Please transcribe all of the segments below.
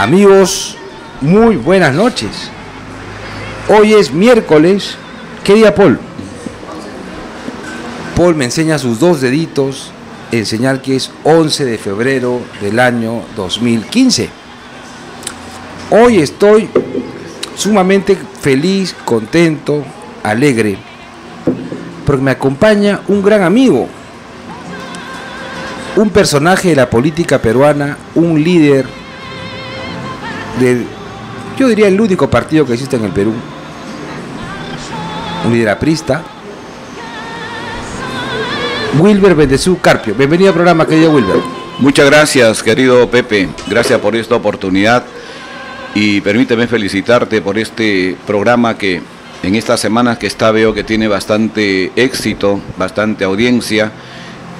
Amigos, muy buenas noches. Hoy es miércoles. ¿Qué día, Paul? Paul me enseña sus dos deditos en señal que es 11 de febrero del año 2015. Hoy estoy sumamente feliz, contento, alegre, porque me acompaña un gran amigo, un personaje de la política peruana, un líder del, yo diría, el único partido que existe en el Perú, un líder aprista, Wilber Bendezú Carpio. Bienvenido al programa, querido Wilber. Muchas gracias, querido Pepe, gracias por esta oportunidad y permíteme felicitarte por este programa que en estas semanas que está veo que tiene bastante éxito, bastante audiencia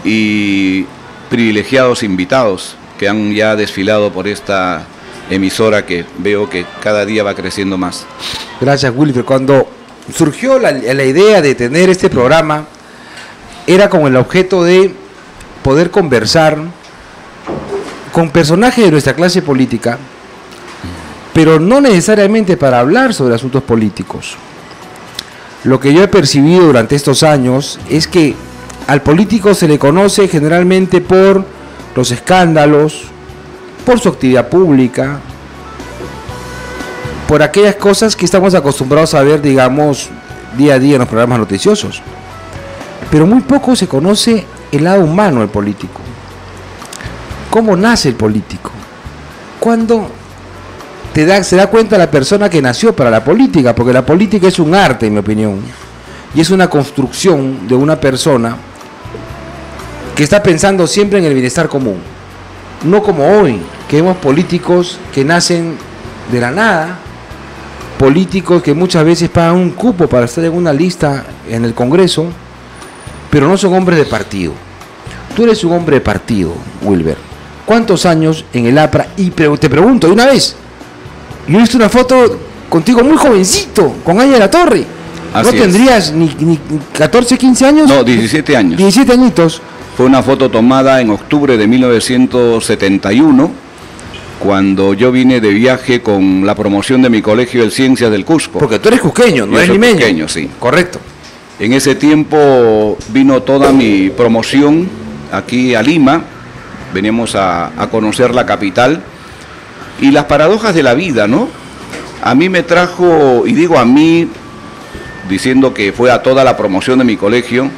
y privilegiados invitados que han ya desfilado por esta emisora que veo que cada día va creciendo más. Gracias, Wilber. Cuando surgió la idea de tener este programa, era con el objeto de poder conversar con personajes de nuestra clase política, pero no necesariamente para hablar sobre asuntos políticos. Lo que yo he percibido durante estos años es que al político se le conoce generalmente por los escándalos, por su actividad pública, por aquellas cosas que estamos acostumbrados a ver, digamos, día a día en los programas noticiosos. Pero muy poco se conoce el lado humano del político. ¿Cómo nace el político? ¿Cuándo se da cuenta la persona que nació para la política? Porque la política es un arte, en mi opinión, y es una construcción de una persona que está pensando siempre en el bienestar común. No como hoy, que vemos políticos que nacen de la nada, políticos que muchas veces pagan un cupo para estar en una lista en el Congreso, pero no son hombres de partido. Tú eres un hombre de partido, Wilber. ¿Cuántos años en el APRA? Y te pregunto de una vez, yo he visto una foto contigo muy jovencito, con Ángel Latorre. ¿No tendrías ni 14, 15 años? No, 17 años. 17 añitos. Fue una foto tomada en octubre de 1971, cuando yo vine de viaje con la promoción de mi colegio de Ciencias del Cusco. Porque tú eres cusqueño, no eres limeño. Cusqueño, sí. Correcto. En ese tiempo vino toda mi promoción aquí a Lima, veníamos a conocer la capital y las paradojas de la vida, ¿no? A mí me trajo, y digo a mí, diciendo que fue a toda la promoción de mi colegio,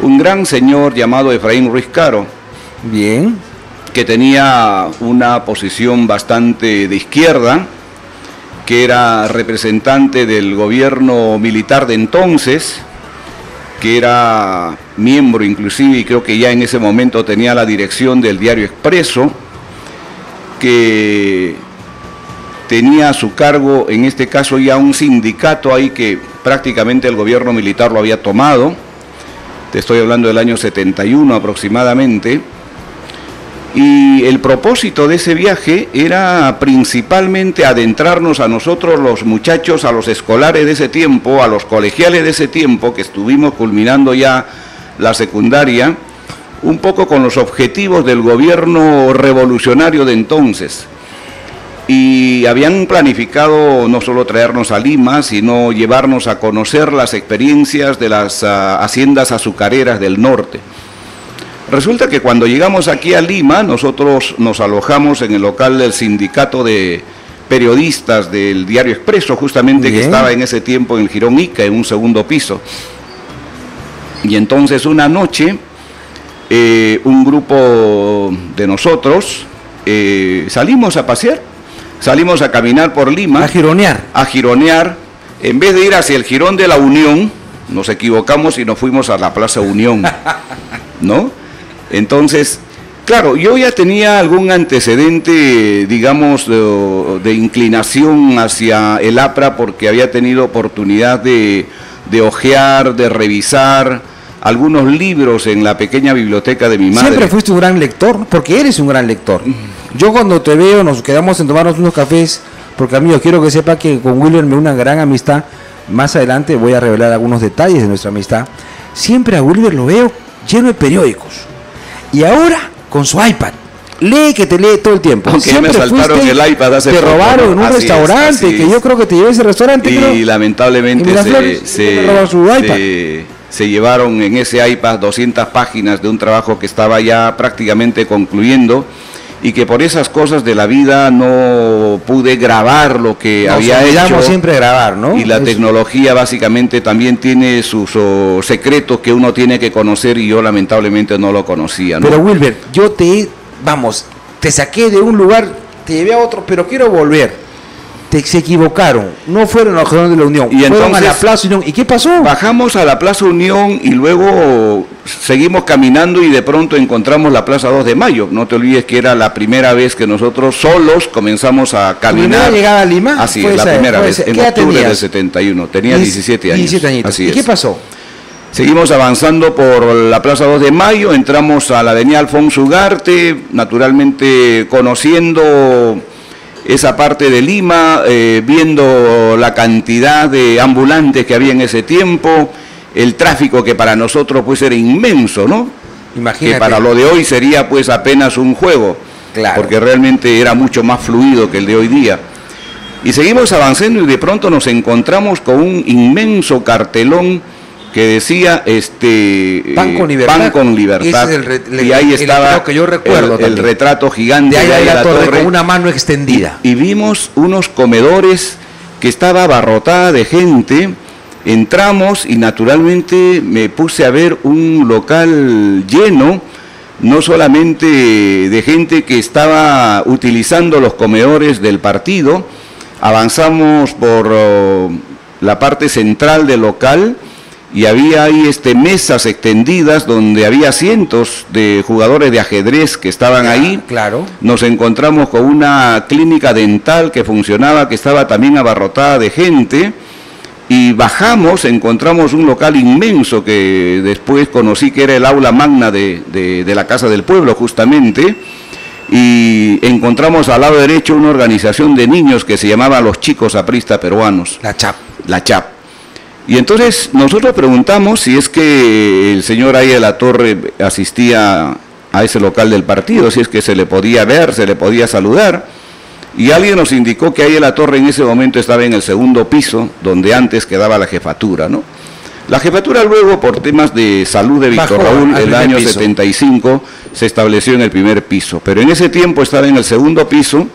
un gran señor llamado Efraín Ruiz Caro. Bien. Que tenía una posición bastante de izquierda, que era representante del gobierno militar de entonces, que era miembro inclusive, y creo que ya en ese momento tenía la dirección del Diario Expreso, que tenía a su cargo, en este caso ya un sindicato ahí que prácticamente el gobierno militar lo había tomado. Te estoy hablando del año 71 aproximadamente. Y el propósito de ese viaje era principalmente adentrarnos a nosotros los muchachos, a los escolares de ese tiempo, a los colegiales de ese tiempo, que estuvimos culminando ya la secundaria, un poco con los objetivos del gobierno revolucionario de entonces. Y habían planificado no solo traernos a Lima, sino llevarnos a conocer las experiencias de las haciendas azucareras del norte. Resulta que cuando llegamos aquí a Lima, nosotros nos alojamos en el local del sindicato de periodistas del Diario Expreso, justamente. Bien. Que estaba en ese tiempo en el Jirón Ica, en un segundo piso. Y entonces una noche, un grupo de nosotros salimos a pasear, salimos a caminar por Lima. A gironear. A gironear. En vez de ir hacia el Jirón de la Unión, nos equivocamos y nos fuimos a la Plaza Unión, ¿no? Entonces, claro, yo ya tenía algún antecedente, digamos, de inclinación hacia el APRA, porque había tenido oportunidad de hojear, de revisar algunos libros en la pequeña biblioteca de mi madre. ¿Siempre fuiste un gran lector? Porque eres un gran lector. Yo cuando te veo, nos quedamos en tomarnos unos cafés, porque amigo, quiero que sepa que con Wilber me una gran amistad. Más adelante voy a revelar algunos detalles de nuestra amistad. Siempre a Wilber lo veo lleno de periódicos. Y ahora con su iPad. lee que te lee todo el tiempo. Aunque me saltaron el iPad hace poco. Te robaron en un así restaurante, es. que yo creo que te llevé a ese restaurante. Y lamentablemente se llevaron en ese iPad 200 páginas de un trabajo que estaba ya prácticamente concluyendo, y que por esas cosas de la vida no pude grabar lo que había hecho. Siempre grabar, ¿no? Y la tecnología básicamente también tiene sus secretos que uno tiene que conocer, y yo lamentablemente no lo conocía, ¿no? Pero Wilber, yo te saqué de un lugar, te llevé a otro, pero quiero volver. Se equivocaron, no fueron al Jardín de la Unión, y fueron entonces, a la Plaza Unión. ¿Y qué pasó? Bajamos a la Plaza Unión y luego seguimos caminando y de pronto encontramos la Plaza 2 de Mayo. No te olvides que era la primera vez que nosotros solos comenzamos a caminar. ¿Tu primera llegada a Lima? Así es, la primera vez, en octubre del 71. Tenía 17 años. 17 añitos. Así ¿Y qué pasó? Seguimos avanzando por la Plaza 2 de Mayo, entramos a la avenida Alfonso Ugarte, naturalmente conociendo esa parte de Lima, viendo la cantidad de ambulantes que había en ese tiempo, el tráfico que para nosotros pues era inmenso, ¿no? Imagínate. Que para lo de hoy sería pues apenas un juego, claro, porque realmente era mucho más fluido que el de hoy día. Y seguimos avanzando y de pronto nos encontramos con un inmenso cartelón que decía Pan con Libertad. Pan con Libertad. Y ahí estaba que yo recuerdo el retrato gigante de ahí la torre con una mano extendida. Y vimos unos comedores que estaba abarrotada de gente. Entramos y naturalmente me puse a ver un local lleno, no solamente de gente que estaba utilizando los comedores del partido. Avanzamos por la parte central del local y había ahí mesas extendidas donde había cientos de jugadores de ajedrez que estaban ahí. Claro. Nos encontramos con una clínica dental que funcionaba, que estaba también abarrotada de gente, y bajamos, encontramos un local inmenso que después conocí que era el aula magna de la Casa del Pueblo justamente, y encontramos al lado derecho una organización de niños que se llamaba Los Chicos Apristas Peruanos. La CHAP. La CHAP. Y entonces nosotros preguntamos si es que el señor ahí de la Torre asistía a ese local del partido, si es que se le podía ver, se le podía saludar, y alguien nos indicó que ahí de la Torre en ese momento estaba en el segundo piso, donde antes quedaba la jefatura, ¿no? La jefatura luego, por temas de salud de Víctor Raúl, el año 75, se estableció en el primer piso, pero en ese tiempo estaba en el segundo piso.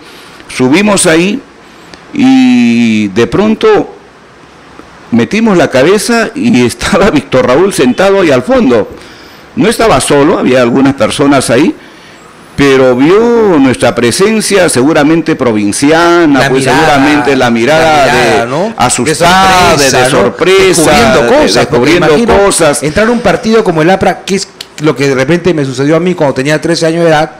Subimos ahí y de pronto metimos la cabeza y estaba Víctor Raúl sentado ahí al fondo. No estaba solo, había algunas personas ahí, pero vio nuestra presencia seguramente provinciana, seguramente la mirada ¿no? asustada, de sorpresa, descubriendo cosas. Entrar a un partido como el APRA, que es lo que de repente me sucedió a mí cuando tenía 13 años de edad,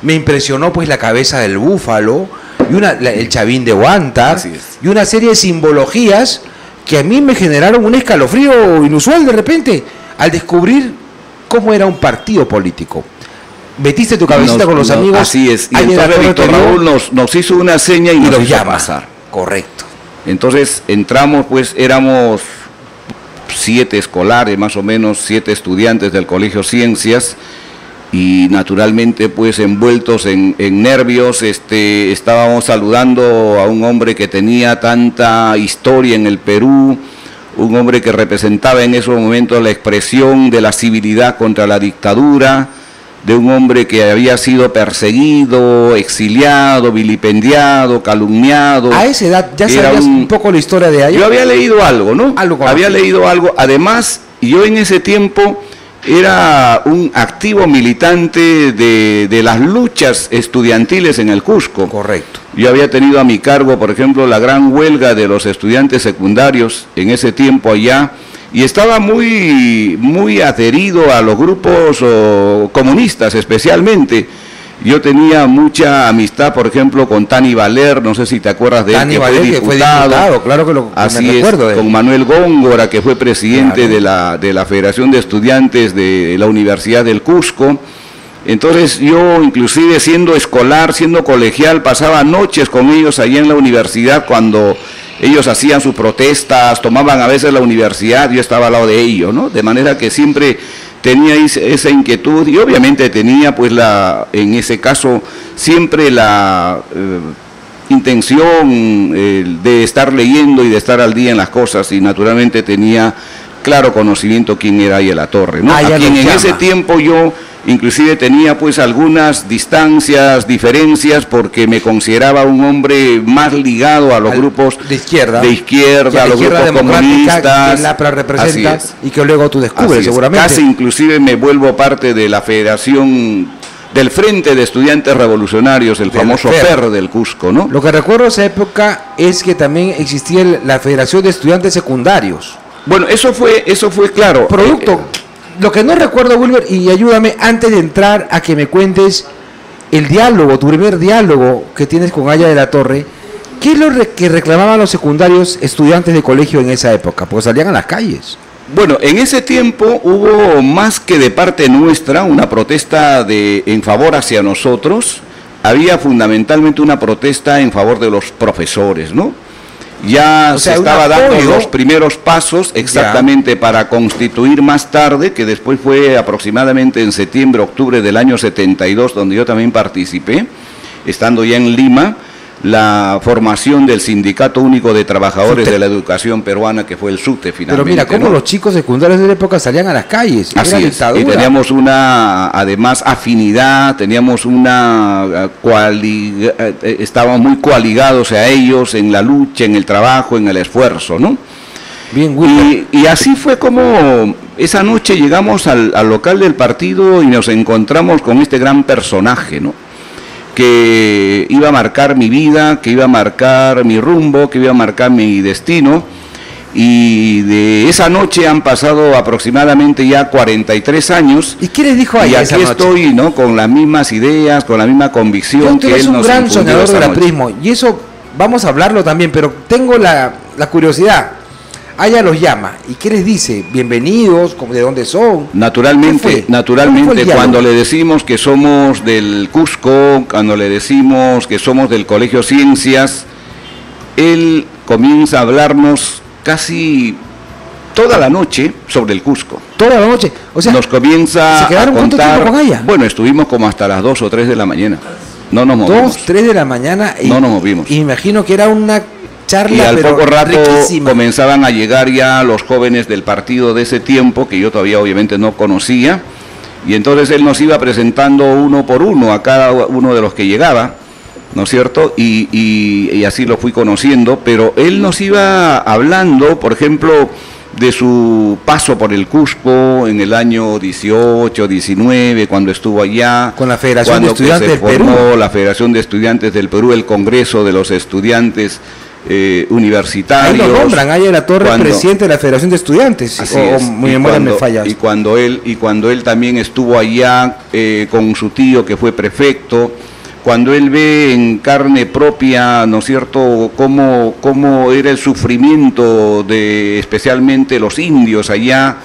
me impresionó pues la cabeza del búfalo, y el chavín de Huántar, y una serie de simbologías que a mí me generaron un escalofrío inusual de repente, al descubrir cómo era un partido político. Metiste tu cabecita con los amigos. Así es. Y entonces Víctor Raúl nos hizo una seña y nos hizo pasar. Correcto. Entonces entramos, pues éramos 7 escolares, más o menos 7 estudiantes del Colegio Ciencias, y naturalmente pues envueltos en nervios, estábamos saludando a un hombre que tenía tanta historia en el Perú, un hombre que representaba en esos momentos la expresión de la civilidad contra la dictadura, de un hombre que había sido perseguido, exiliado, vilipendiado, calumniado. A esa edad ya sabías un poco la historia de ahí. Yo había leído algo, ¿no? Había leído algo. Además, yo en ese tiempo era un activo militante de las luchas estudiantiles en el Cusco. Correcto. Yo había tenido a mi cargo, por ejemplo, la gran huelga de los estudiantes secundarios en ese tiempo allá, y estaba muy adherido a los grupos comunistas especialmente. Yo tenía mucha amistad, por ejemplo, con Tani Valer, no sé si te acuerdas de él, que fue diputado, claro que así me recuerdo de él. Con Manuel Góngora, que fue presidente de la Federación de Estudiantes de la Universidad del Cusco. Entonces yo, inclusive siendo escolar, siendo colegial, pasaba noches con ellos allá en la universidad cuando ellos hacían sus protestas, tomaban a veces la universidad, yo estaba al lado de ellos, ¿no? De manera que siempre tenía esa inquietud y obviamente tenía pues en ese caso siempre la intención de estar leyendo y de estar al día en las cosas, y naturalmente tenía claro conocimiento quién era Aya La Torre, ¿no? A quien en ese tiempo yo inclusive tenía pues algunas distancias, diferencias, porque me consideraba un hombre más ligado a los grupos de izquierda, a los grupos comunistas, que la representa y que luego tú descubres seguramente. Casi inclusive me vuelvo parte de la Federación del Frente de Estudiantes Revolucionarios, el famoso FER del Cusco, ¿no? Lo que recuerdo de esa época es que también existía la Federación de Estudiantes Secundarios. Bueno, eso fue claro. Producto. Lo que no recuerdo, Wilber, y ayúdame antes de entrar a que me cuentes el diálogo, tu primer diálogo que tienes con Aya de la Torre, ¿qué es lo que reclamaban los secundarios estudiantes de colegio en esa época? Porque salían a las calles. Bueno, en ese tiempo hubo más que de parte nuestra una protesta en favor hacia nosotros. Había fundamentalmente una protesta en favor de los profesores, ¿no? Ya se estaba dando los primeros pasos exactamente para constituir más tarde, que después fue aproximadamente en septiembre, octubre del año 72, donde yo también participé, estando ya en Lima, la formación del Sindicato Único de Trabajadores de la Educación Peruana, que fue el SUTE finalmente. Pero mira, cómo los chicos secundarios de la época salían a las calles. Así es, y teníamos además afinidad, teníamos estábamos muy coaligados a ellos en la lucha, en el trabajo, en el esfuerzo, ¿no? Bien, Wilber. Y así fue como esa noche llegamos al local del partido y nos encontramos con este gran personaje, ¿no? Que iba a marcar mi vida, que iba a marcar mi rumbo, que iba a marcar mi destino, y de esa noche han pasado aproximadamente ya 43 años. ¿Y qué les dijo ahí? Y aquí estoy, ¿no? Con las mismas ideas, con la misma convicción que él nos infundió. Un gran soñador del aprismo, y eso vamos a hablarlo también, pero tengo la curiosidad. Aya los llama, ¿y qué les dice? Bienvenidos, ¿de dónde son? Naturalmente, cuando le decimos que somos del Cusco, cuando le decimos que somos del Colegio Ciencias, él comienza a hablarnos casi toda la noche sobre el Cusco. Toda la noche, o sea, nos comienza a contar. ¿Cuánto tiempo con Aya? Bueno, estuvimos como hasta las 2 o 3 de la mañana. No nos movimos. 2, 3 de la mañana. No nos movimos. Y imagino que era una charla, y al poco rato riquísima. Comenzaban a llegar ya los jóvenes del partido de ese tiempo, que yo todavía obviamente no conocía, y entonces él nos iba presentando uno por uno a cada uno de los que llegaba, ¿no es cierto? Y así lo fui conociendo, pero él nos iba hablando, por ejemplo, de su paso por el Cusco en el año 18, 19, cuando estuvo allá, con la Federación de Estudiantes del Perú, la Federación de Estudiantes del Perú, el Congreso de los Estudiantes universitarios. Ahí lo nombran, Aya La Torre, presidente de la Federación de Estudiantes. Mi memoria me falla. Y cuando él también estuvo allá con su tío que fue prefecto, cuando él ve en carne propia, ¿no es cierto?, cómo era el sufrimiento de especialmente los indios allá,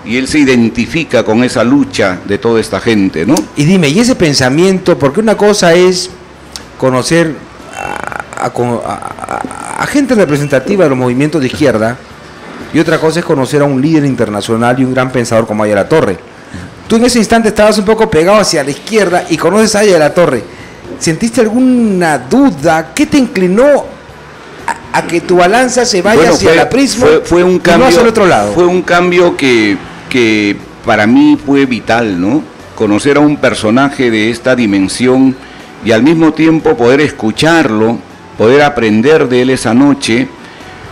y él se identifica con esa lucha de toda esta gente, ¿no? Y dime, y ese pensamiento, porque una cosa es conocer a gente representativa de los movimientos de izquierda, y otra cosa es conocer a un líder internacional y un gran pensador como Aya La Torre. Tú en ese instante estabas un poco pegado hacia la izquierda y conoces a Aya La Torre. ¿Sentiste alguna duda? ¿Qué te inclinó a que tu balanza se vaya hacia el aprismo fue un cambio, y no hacia el otro lado? Fue un cambio que para mí fue vital, ¿no? Conocer a un personaje de esta dimensión y al mismo tiempo poder escucharlo, poder aprender de él esa noche,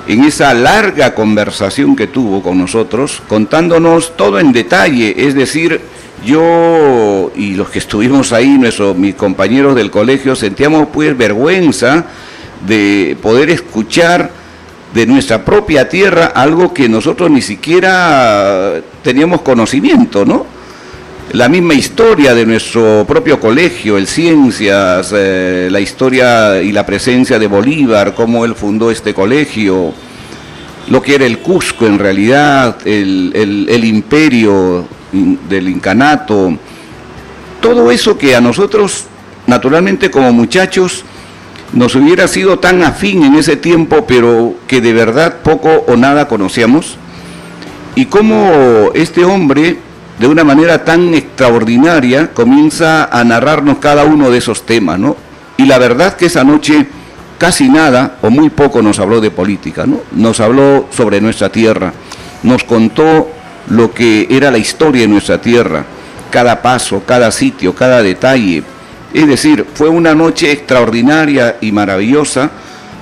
en esa larga conversación que tuvo con nosotros, contándonos todo en detalle, es decir, yo y los que estuvimos ahí, mis compañeros del colegio, sentíamos pues vergüenza de poder escuchar de nuestra propia tierra algo que nosotros ni siquiera teníamos conocimiento, ¿no? La misma historia de nuestro propio colegio, el Ciencias, la historia y la presencia de Bolívar, cómo él fundó este colegio, lo que era el Cusco en realidad, el imperio del incanato, todo eso que a nosotros, naturalmente como muchachos, nos hubiera sido tan afín en ese tiempo, pero que de verdad poco o nada conocíamos, y cómo este hombre de una manera tan extraordinaria, comienza a narrarnos cada uno de esos temas, ¿no? Y la verdad que esa noche casi nada o muy poco nos habló de política, ¿no? Nos habló sobre nuestra tierra, nos contó lo que era la historia de nuestra tierra, cada paso, cada sitio, cada detalle. Es decir, fue una noche extraordinaria y maravillosa.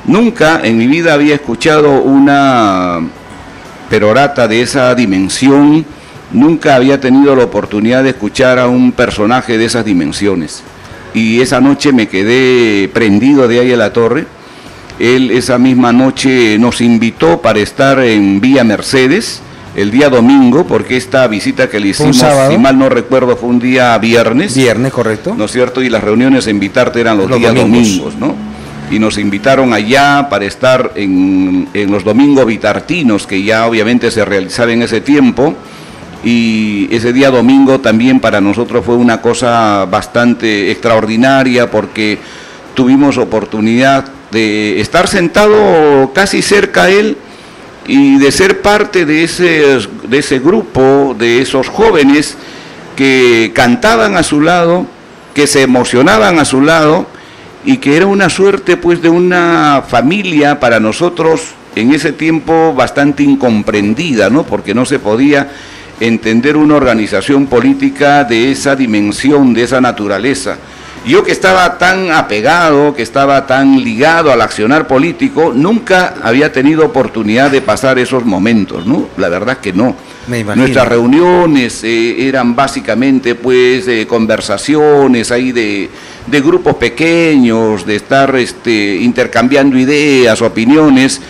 Nunca en mi vida había escuchado una perorata de esa dimensión, nunca había tenido la oportunidad de escuchar a un personaje de esas dimensiones. Y esa noche me quedé prendido de ahí a la torre. Él esa misma noche nos invitó para estar en Villa Mercedes el día domingo, porque esta visita que le hicimos, si mal no recuerdo, fue un día viernes. Viernes, correcto. ¿No es cierto? Y las reuniones a invitarte eran los días domingos, ¿no? Y nos invitaron allá para estar en los domingos vitartinos, que ya obviamente se realizaba en ese tiempo. Y ese día domingo también para nosotros fue una cosa bastante extraordinaria, porque tuvimos oportunidad de estar sentado casi cerca a él y de ser parte de ese grupo, de esos jóvenes que cantaban a su lado, que se emocionaban a su lado, y que era una suerte pues de una familia para nosotros en ese tiempo bastante incomprendida, ¿no? Porque no se podía entender una organización política de esa dimensión, de esa naturaleza. Yo que estaba tan apegado, que estaba tan ligado al accionar político, nunca había tenido oportunidad de pasar esos momentos, ¿no? La verdad que no. Nuestras reuniones eran básicamente pues conversaciones ahí de grupos pequeños, de estar intercambiando ideas, opiniones,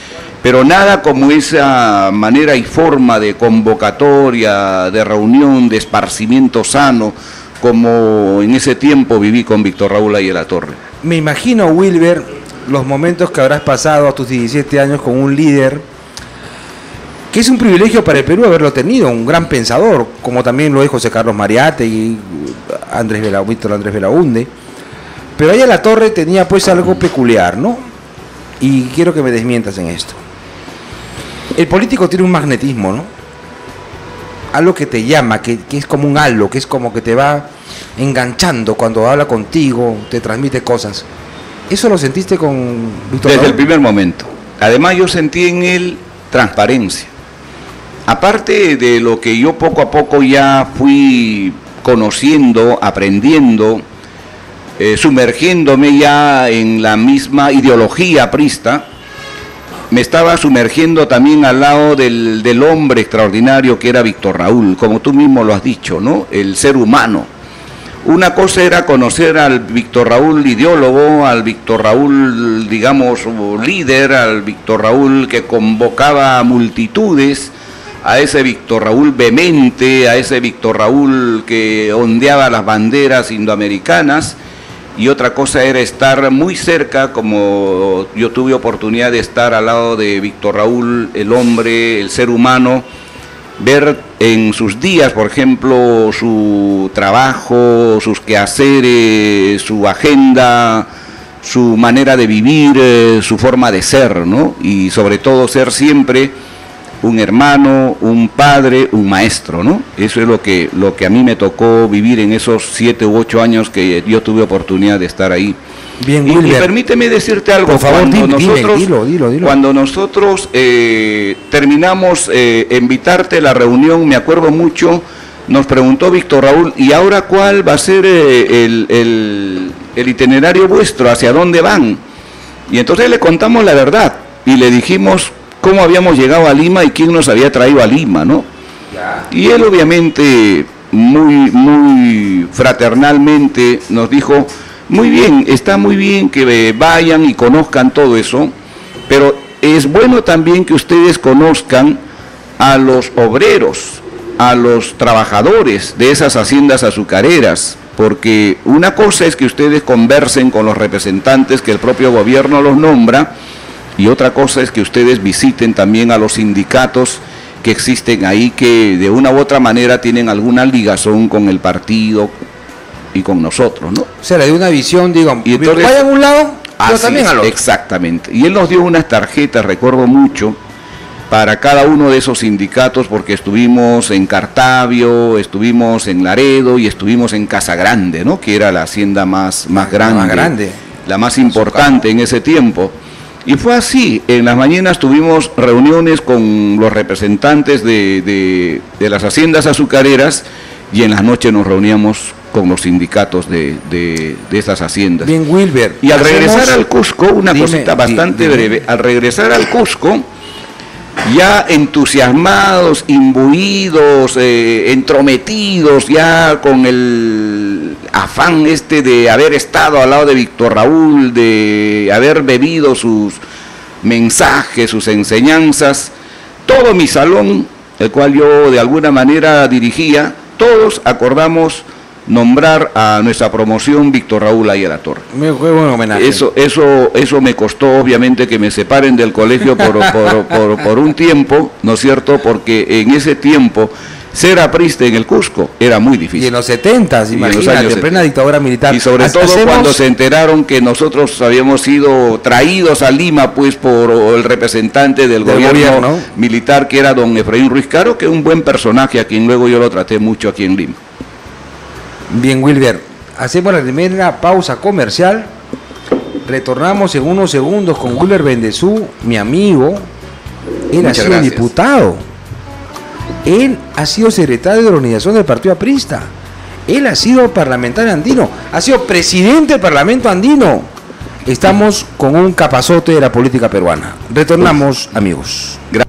pero nada como esa manera y forma de convocatoria, de reunión, de esparcimiento sano, como en ese tiempo viví con Víctor Raúl ahí en la torre. Me imagino, Wilber, los momentos que habrás pasado a tus 17 años con un líder, que es un privilegio para el Perú haberlo tenido, un gran pensador, como también lo es José Carlos Mariate y Víctor Andrés Belaúnde. Pero ahí en la torre tenía pues algo peculiar, ¿no? Y quiero que me desmientas en esto. El político tiene un magnetismo, ¿no? Algo que te llama, que es como un halo, que es como que te va enganchando cuando habla contigo, te transmite cosas. ¿Eso lo sentiste con Víctor Raúl? Desde el primer momento. Además yo sentí en él transparencia. Aparte de lo que yo poco a poco ya fui conociendo, aprendiendo, sumergiéndome ya en la misma ideología aprista, me estaba sumergiendo también al lado del hombre extraordinario que era Víctor Raúl, como tú mismo lo has dicho, ¿no? El ser humano. Una cosa era conocer al Víctor Raúl ideólogo, al Víctor Raúl, digamos, líder, al Víctor Raúl que convocaba a multitudes, a ese Víctor Raúl vehemente, a ese Víctor Raúl que ondeaba las banderas indoamericanas. Y otra cosa era estar muy cerca, como yo tuve oportunidad de estar al lado de Víctor Raúl, el hombre, el ser humano, ver en sus días, por ejemplo, su trabajo, sus quehaceres, su agenda, su manera de vivir, su forma de ser, ¿no? Y sobre todo ser siempre un hermano, un padre, un maestro, ¿no? Eso es lo que a mí me tocó vivir en esos 7 u 8 años que yo tuve oportunidad de estar ahí. Bien, y permíteme decirte algo. Por favor, dilo. Cuando nosotros terminamos invitarte a la reunión, me acuerdo mucho, nos preguntó Víctor Raúl, ¿y ahora cuál va a ser el itinerario vuestro? ¿Hacia dónde van? Y entonces le contamos la verdad y le dijimos cómo habíamos llegado a Lima y quién nos había traído a Lima, ¿no? Y él obviamente muy fraternalmente nos dijo, muy bien, está muy bien que vayan y conozcan todo eso, pero es bueno también que ustedes conozcan a los obreros, a los trabajadores de esas haciendas azucareras, porque una cosa es que ustedes conversen con los representantes que el propio gobierno los nombra, y otra cosa es que ustedes visiten también a los sindicatos que existen ahí, que de una u otra manera tienen alguna ligazón con el partido y con nosotros, ¿no? O sea, le dio una visión, digo, y entonces, vayan a un lado, pero también al otro. Exactamente. Y él nos dio unas tarjetas, recuerdo mucho, para cada uno de esos sindicatos, porque estuvimos en Cartavio, estuvimos en Laredo y estuvimos en Casa Grande, ¿no? Que era la hacienda más grande, la más importante en ese tiempo. Y fue así, en las mañanas tuvimos reuniones con los representantes de las haciendas azucareras y en las noches nos reuníamos con los sindicatos de estas haciendas. Bien, Wilber. Y al regresar al Cusco, una cosita bastante breve, al regresar al Cusco, ya entusiasmados, imbuidos, entrometidos, ya con el afán de haber estado al lado de Víctor Raúl, de haber bebido sus mensajes, sus enseñanzas, todo mi salón, el cual yo de alguna manera dirigía, todos acordamos nombrar a nuestra promoción Víctor Raúl ahí a la Torre. Muy buen homenaje. Eso me costó obviamente que me separen del colegio por un tiempo, ¿no es cierto? Porque en ese tiempo ser aprista en el Cusco era muy difícil. Y en los 70s, imagínate, en plena dictadura militar. Y sobre todo cuando se enteraron que nosotros habíamos sido traídos a Lima, pues, por el representante del gobierno militar, que era don Efraín Ruiz Caro, que es un buen personaje, a quien luego yo lo traté mucho aquí en Lima. Bien, Wilber, hacemos la primera pausa comercial, retornamos en unos segundos con Wilber Bendezú, mi amigo. Él ha sido diputado, él ha sido secretario de la organización del Partido Aprista, él ha sido parlamentario andino, ha sido presidente del Parlamento andino. Estamos con un capazote de la política peruana. Retornamos, amigos. Gracias.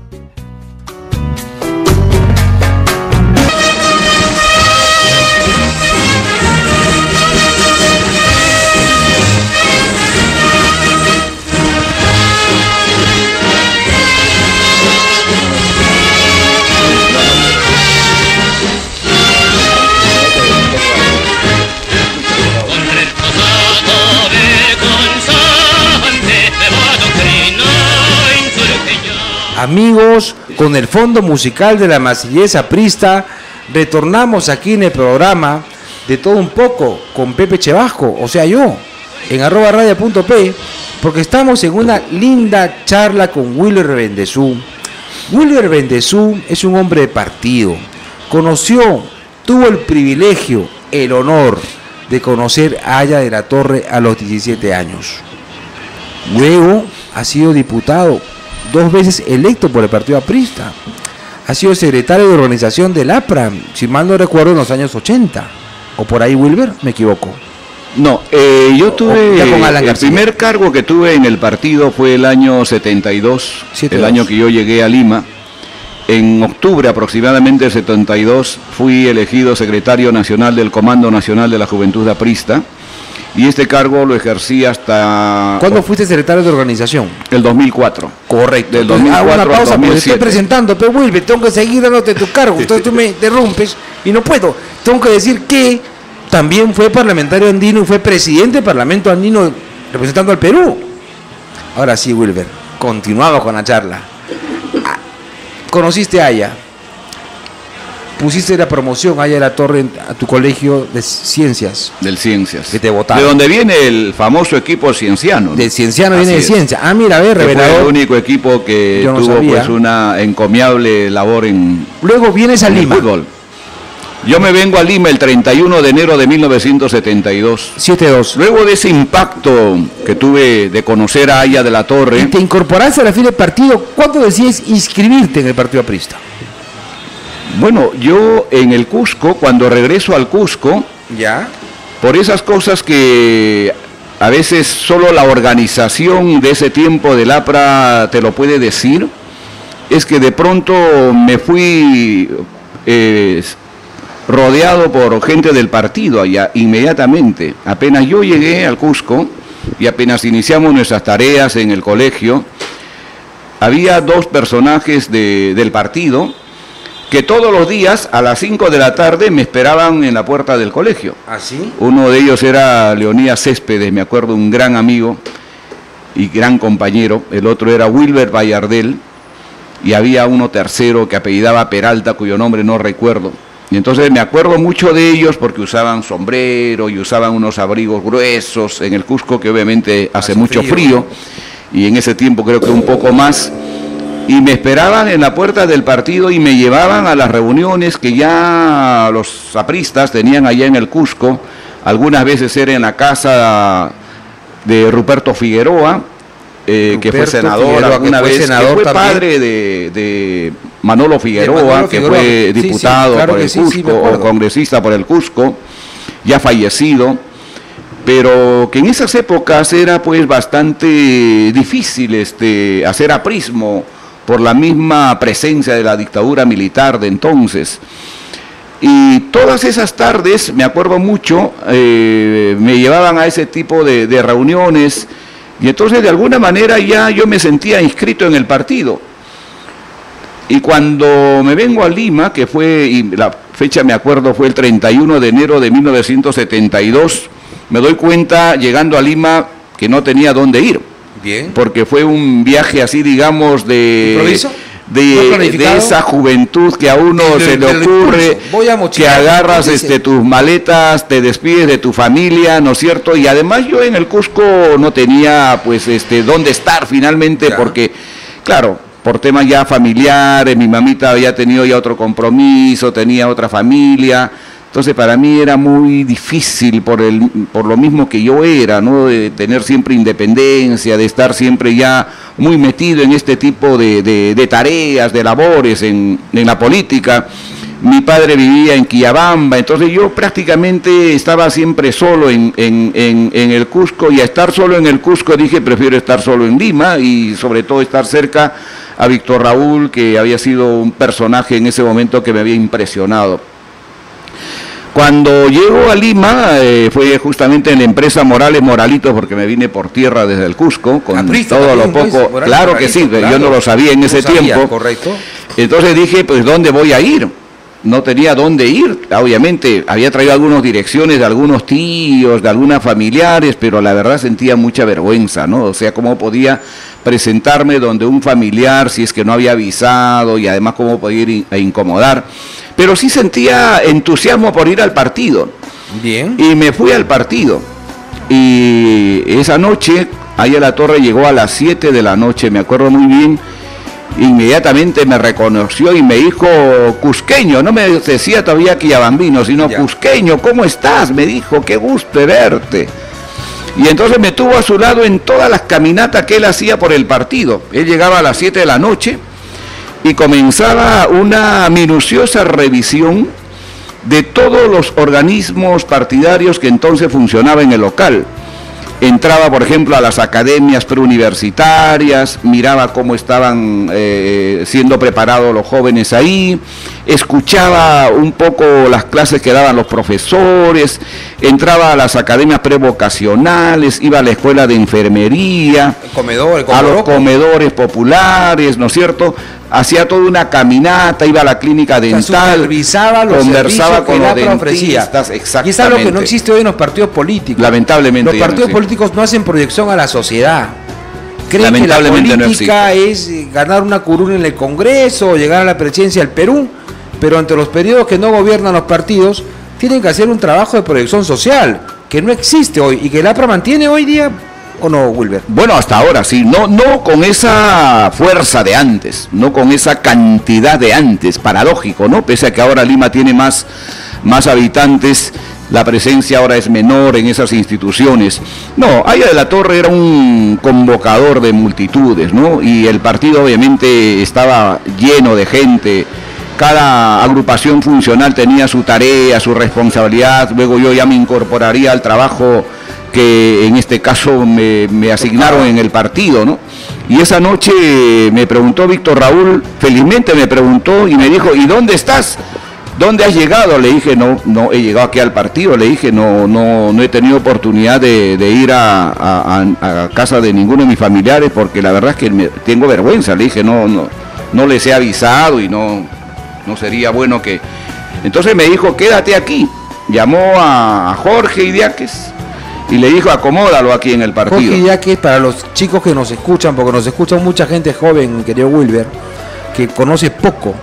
Amigos, con el fondo musical de la Marsellesa Aprista, retornamos aquí en el programa de todo un poco con Pepe Chevasco, o sea yo, en @radio.p, porque estamos en una linda charla con Wilber Bendezú. Wilber Bendezú es un hombre de partido, tuvo el privilegio, el honor de conocer a Aya de la Torre a los 17 años. Luego ha sido diputado, 2 veces electo por el Partido Aprista. Ha sido secretario de organización del APRA, si mal no recuerdo, en los años 80. ¿O por ahí, Wilber? ¿Me equivoco? No, yo tuve, el primer cargo que tuve en el partido fue el año 72, el año que yo llegué a Lima. En octubre aproximadamente del 72 fui elegido secretario nacional del Comando Nacional de la Juventud Aprista. Y este cargo lo ejercí hasta... ¿Cuándo fuiste secretario de organización? El 2004. Correcto. Del 2004 una pausa, al 2007. Porque estoy presentando, pero Wilber, tengo que seguir dándote tu cargo. Entonces tú me interrumpes y no puedo. Tengo que decir que también fue parlamentario andino y fue presidente del Parlamento andino representando al Perú. Ahora sí, Wilber, continuamos con la charla. Conociste a Aya. Pusiste la promoción Aya de la Torre a tu colegio de ciencias. Del Ciencias. Que te votaron. De donde viene el famoso equipo cienciano, ¿no? Del Cienciano viene de ciencia. Ah, mira, a ver, revelador. Fue el único equipo que tuvo pues una encomiable labor en... Luego vienes a Lima. Fútbol. Yo me vengo a Lima el 31 de enero de 1972. 7-2. Luego de ese impacto que tuve de conocer a Aya de la Torre... Y te incorporaste a la fila del partido. ¿Cuándo decides inscribirte en el Partido Aprista? Bueno, yo en el Cusco, cuando regreso al Cusco, ¿ya? Por esas cosas que a veces solo la organización de ese tiempo del APRA te lo puede decir, es que de pronto me fui rodeado por gente del partido allá inmediatamente. Apenas yo llegué al Cusco y apenas iniciamos nuestras tareas en el colegio, había 2 personajes del partido que todos los días a las 5 de la tarde me esperaban en la puerta del colegio. ¿Ah, sí? Uno de ellos era Leonidas Céspedes, me acuerdo, un gran amigo y gran compañero. El otro era Wilber Vallardel y había uno tercero que apellidaba Peralta, cuyo nombre no recuerdo. Y entonces me acuerdo mucho de ellos porque usaban sombrero y usaban unos abrigos gruesos en el Cusco, que obviamente hace mucho frío, y en ese tiempo creo que un poco más. y me esperaban en la puerta del partido y me llevaban a las reuniones que ya los apristas tenían allá en el Cusco. Algunas veces era en la casa de Ruperto Figueroa, que fue senador alguna vez, senador, que fue también padre de Manolo Figueroa, que fue diputado por el Cusco, o congresista por el Cusco, ya fallecido, pero que en esas épocas era pues bastante difícil hacer aprismo por la misma presencia de la dictadura militar de entonces. Y todas esas tardes, me acuerdo mucho, me llevaban a ese tipo de reuniones, y entonces de alguna manera ya yo me sentía inscrito en el partido. Y cuando me vengo a Lima, que fue, y la fecha me acuerdo, fue el 31 de enero de 1972, me doy cuenta llegando a Lima que no tenía dónde ir. Bien. Porque fue un viaje así, digamos, de esa juventud que a uno se le ocurre, que agarras tus maletas, te despides de tu familia, ¿no es cierto? Y además yo en el Cusco no tenía pues dónde estar finalmente, porque claro, por temas ya familiares, mi mamita había tenido ya otro compromiso, tenía otra familia. Entonces para mí era muy difícil por lo mismo que yo era, ¿no? De tener siempre independencia, de estar siempre ya muy metido en este tipo de tareas, de labores en la política. Mi padre vivía en Quillabamba, entonces yo prácticamente estaba siempre solo en el Cusco, y a estar solo en el Cusco dije prefiero estar solo en Lima, y sobre todo estar cerca a Víctor Raúl, que había sido un personaje en ese momento que me había impresionado. Cuando llego a Lima, fue justamente en la empresa Morales Moralitos, porque me vine por tierra desde el Cusco, con todo lo poco, pues, claro que sí, claro, yo no lo sabía en ese tiempo. Correcto. Entonces dije, pues, ¿dónde voy a ir? No tenía dónde ir, obviamente, había traído algunas direcciones de algunos tíos, de algunas familiares, pero la verdad sentía mucha vergüenza, ¿no? O sea, ¿cómo podía presentarme donde un familiar si es que no había avisado, y además cómo podía ir a incomodar? Pero sí sentía entusiasmo por ir al partido. Bien. Y me fui al partido. Y esa noche, ahí a la torre llegó a las 7 de la noche, me acuerdo muy bien. Inmediatamente me reconoció y me dijo, cusqueño, no me decía todavía quillabambino, sino cusqueño, ¿cómo estás? Me dijo, qué gusto de verte. Y entonces me tuvo a su lado en todas las caminatas que él hacía por el partido. Él llegaba a las 7 de la noche y comenzaba una minuciosa revisión de todos los organismos partidarios que entonces funcionaban en el local. Entraba, por ejemplo, a las academias preuniversitarias, miraba cómo estaban siendo preparados los jóvenes ahí, escuchaba un poco las clases que daban los profesores, entraba a las academias prevocacionales, iba a la escuela de enfermería, a los comedores populares, ¿no es cierto? Hacía toda una caminata, iba a la clínica dental, conversaba con los dentistas, exactamente. Y es algo que no existe hoy en los partidos políticos. Lamentablemente. Los partidos políticos no hacen proyección a la sociedad. Creen que la política es ganar una curul en el Congreso o llegar a la presidencia del Perú, pero ante los periodos que no gobiernan los partidos, tienen que hacer un trabajo de proyección social, que no existe hoy y que el APRA mantiene hoy día. ¿O no, Wilber? Bueno, hasta ahora sí, no con esa fuerza de antes, no con esa cantidad de antes, paradójico, ¿no? Pese a que ahora Lima tiene más habitantes, la presencia ahora es menor en esas instituciones. No, Aya de la Torre era un convocador de multitudes, ¿no? Y el partido obviamente estaba lleno de gente. Cada agrupación funcional tenía su tarea, su responsabilidad. Luego yo ya me incorporaría al trabajo que en este caso me asignaron en el partido, ¿no? Y esa noche me preguntó Víctor Raúl, felizmente me preguntó y me dijo, ¿y dónde estás? ¿Dónde has llegado? Le dije, no he llegado aquí al partido, le dije, no he tenido oportunidad de ir a casa de ninguno de mis familiares, porque la verdad es que tengo vergüenza, le dije, no les he avisado y no sería bueno que... Entonces me dijo, quédate aquí. Llamó a Jorge Idiáquez y le dijo, acomódalo aquí en el partido. Jorge Idiáquez, para los chicos que nos escuchan, porque nos escucha mucha gente joven, querido Wilber, que conoce poco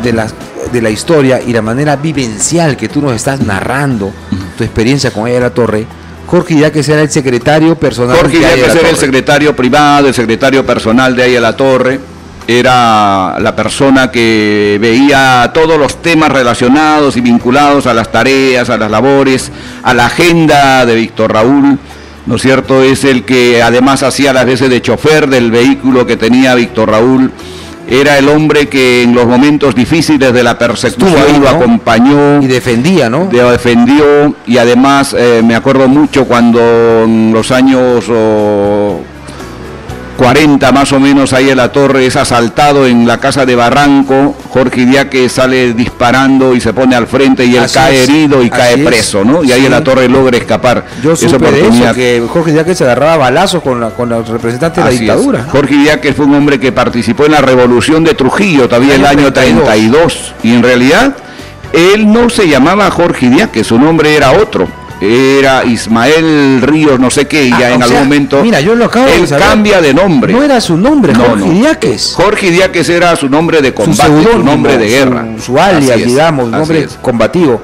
de la historia y la manera vivencial que tú nos estás narrando, tu experiencia con Aya de la Torre. Jorge Idiáquez era el secretario personal. Jorge Idiáquez era el secretario privado, el secretario personal de Aya de la Torre. era la persona que veía todos los temas relacionados y vinculados a las tareas, a las labores, a la agenda de Víctor Raúl, ¿no es cierto? Es el que además hacía las veces de chofer del vehículo que tenía Víctor Raúl. Era el hombre que en los momentos difíciles de la persecución ahí, ¿no? Lo acompañó. Y defendía, ¿no? Defendió, y además me acuerdo mucho cuando en los años 40 más o menos, ahí en la torre es asaltado en la casa de Barranco, Jorge Idiáquez sale disparando y se pone al frente y él cae herido y cae preso, ¿no? Y ahí en la torre logra escapar. Yo supe de eso, que Jorge Idiáquez se agarraba balazos con los representantes de la dictadura. Jorge Idiáquez fue un hombre que participó en la revolución de Trujillo, todavía el año 32, y en realidad él no se llamaba Jorge Idiáquez, su nombre era otro. Era Ismael Ríos, no sé qué, y ya en algún momento mira, yo lo acabo de saber. Cambia de nombre. No era su nombre, Jorge Idiáquez. Jorge Idiáquez era su nombre de combate, su nombre de guerra. Su alias, digamos, nombre combativo.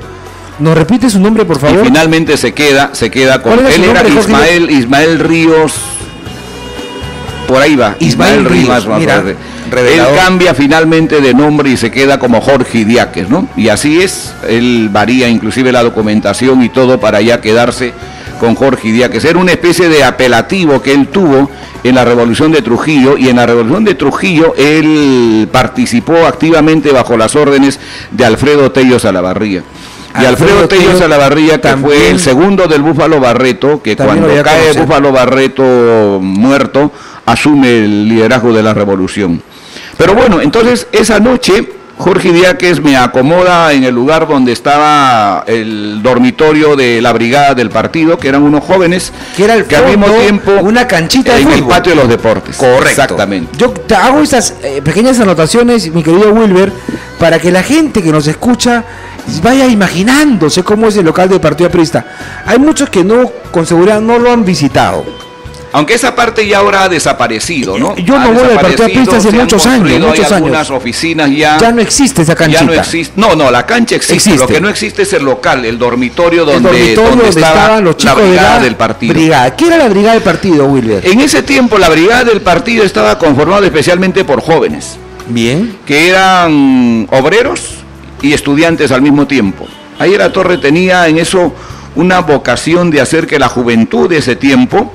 ¿Nos repite su nombre, por favor? Y finalmente se queda con... Él era Ismael Ríos... Por ahí va. Ismael Ríos, mira, él cambia finalmente de nombre y se queda como Jorge Idiáquez, ¿no? Y así es, él varía inclusive la documentación y todo para ya quedarse con Jorge Idiáquez. Era una especie de apelativo que él tuvo en la Revolución de Trujillo, y en la Revolución de Trujillo él participó activamente bajo las órdenes de Alfredo Tello Salavarría. Y Alfredo Tello Salavarría, que fue el segundo del Búfalo Barreto, que cuando cae Búfalo Barreto muerto, asume el liderazgo de la revolución. Pero bueno, entonces esa noche Jorge Idiáquez me acomoda en el lugar donde estaba el dormitorio de la brigada del partido, que eran unos jóvenes que era el que al mismo tiempo una canchita de fútbol. En el patio de los deportes. Correcto. Exactamente. Yo te hago estas pequeñas anotaciones, mi querido Wilber, para que la gente que nos escucha vaya imaginándose cómo es el local del Partido Aprista. Hay muchos que no, con seguridad, no lo han visitado. Aunque esa parte ya ahora ha desaparecido, ¿no? Yo no voy al Partido Aprista hace muchos años. Algunas oficinas ya no existe esa canchita. Ya no existe. No, la cancha existe. Lo que no existe es el local, el dormitorio donde estaban los chicos la brigada del partido. ¿Qué era la brigada del partido, Wilber? En ese tiempo la brigada del partido estaba conformada especialmente por jóvenes. Bien. Que eran obreros y estudiantes al mismo tiempo. Ahí la torre tenía en eso una vocación de hacer que la juventud de ese tiempo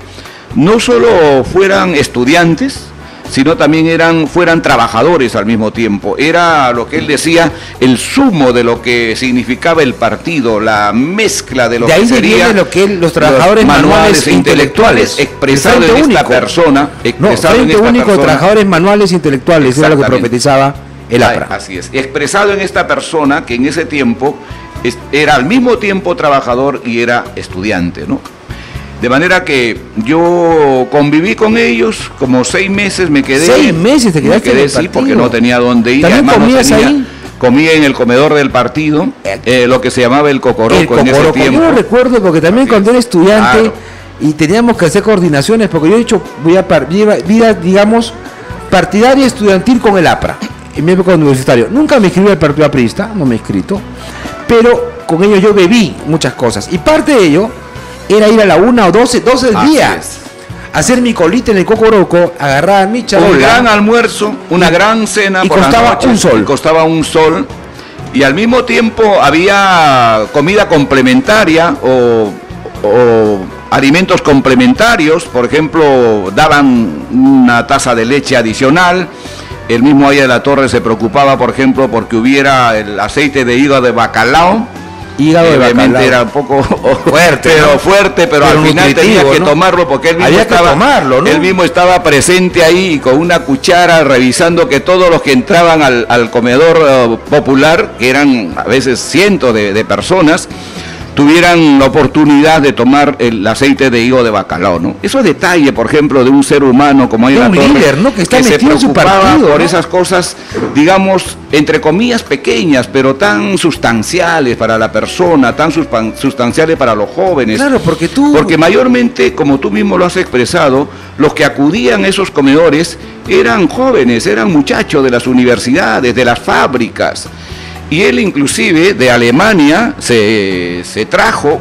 no solo fueran estudiantes, sino también fueran trabajadores al mismo tiempo. Era lo que él decía, el sumo de lo que significaba el partido, la mezcla de lo que serían los trabajadores manuales e intelectuales, expresado en esta persona. Frente único de trabajadores manuales e intelectuales, era lo que profetizaba el APRA. Así es, expresado en esta persona que en ese tiempo era al mismo tiempo trabajador y era estudiante, ¿no? De manera que yo conviví con ellos como 6 meses, me quedé. 6 meses te quedaste. Me quedé, sí, porque no tenía dónde ir. ¿También comías ahí? Comía en el comedor del partido, lo que se llamaba el Cocoroco en ese tiempo. Yo lo recuerdo porque también cuando era estudiante y teníamos que hacer coordinaciones, porque yo he hecho vida, digamos, partidaria estudiantil con el APRA, en mi época universitario. Nunca me inscribí al Partido Aprista, no me he inscrito, pero con ellos yo bebí muchas cosas. Y parte de ello era ir a la 1 o 12 del día, hacer mi colita en el Cocoroco, agarrar mi charola. Un gran almuerzo, una gran cena. Y costaba un sol. Costaba un sol. Y al mismo tiempo había comida complementaria o alimentos complementarios. Por ejemplo, daban una taza de leche adicional. El mismo Aya de la Torre se preocupaba, por ejemplo, porque hubiera el aceite de hígado de bacalao. Obviamente era un poco fuerte, pero al final tenía que tomarlo porque él mismo estaba presente ahí y con una cuchara revisando que todos los que entraban al comedor popular, que eran a veces cientos de personas, tuvieran la oportunidad de tomar el aceite de hígado de bacalao, ¿no? Eso es detalle, por ejemplo, de un ser humano como hay una líder, ¿no? Que está metido en su partido, por esas cosas, digamos, entre comillas pequeñas, pero tan sustanciales para la persona, tan sustanciales para los jóvenes. Claro, porque mayormente, como tú mismo lo has expresado, los que acudían a esos comedores eran jóvenes, eran muchachos de las universidades, de las fábricas. Y él inclusive de Alemania se trajo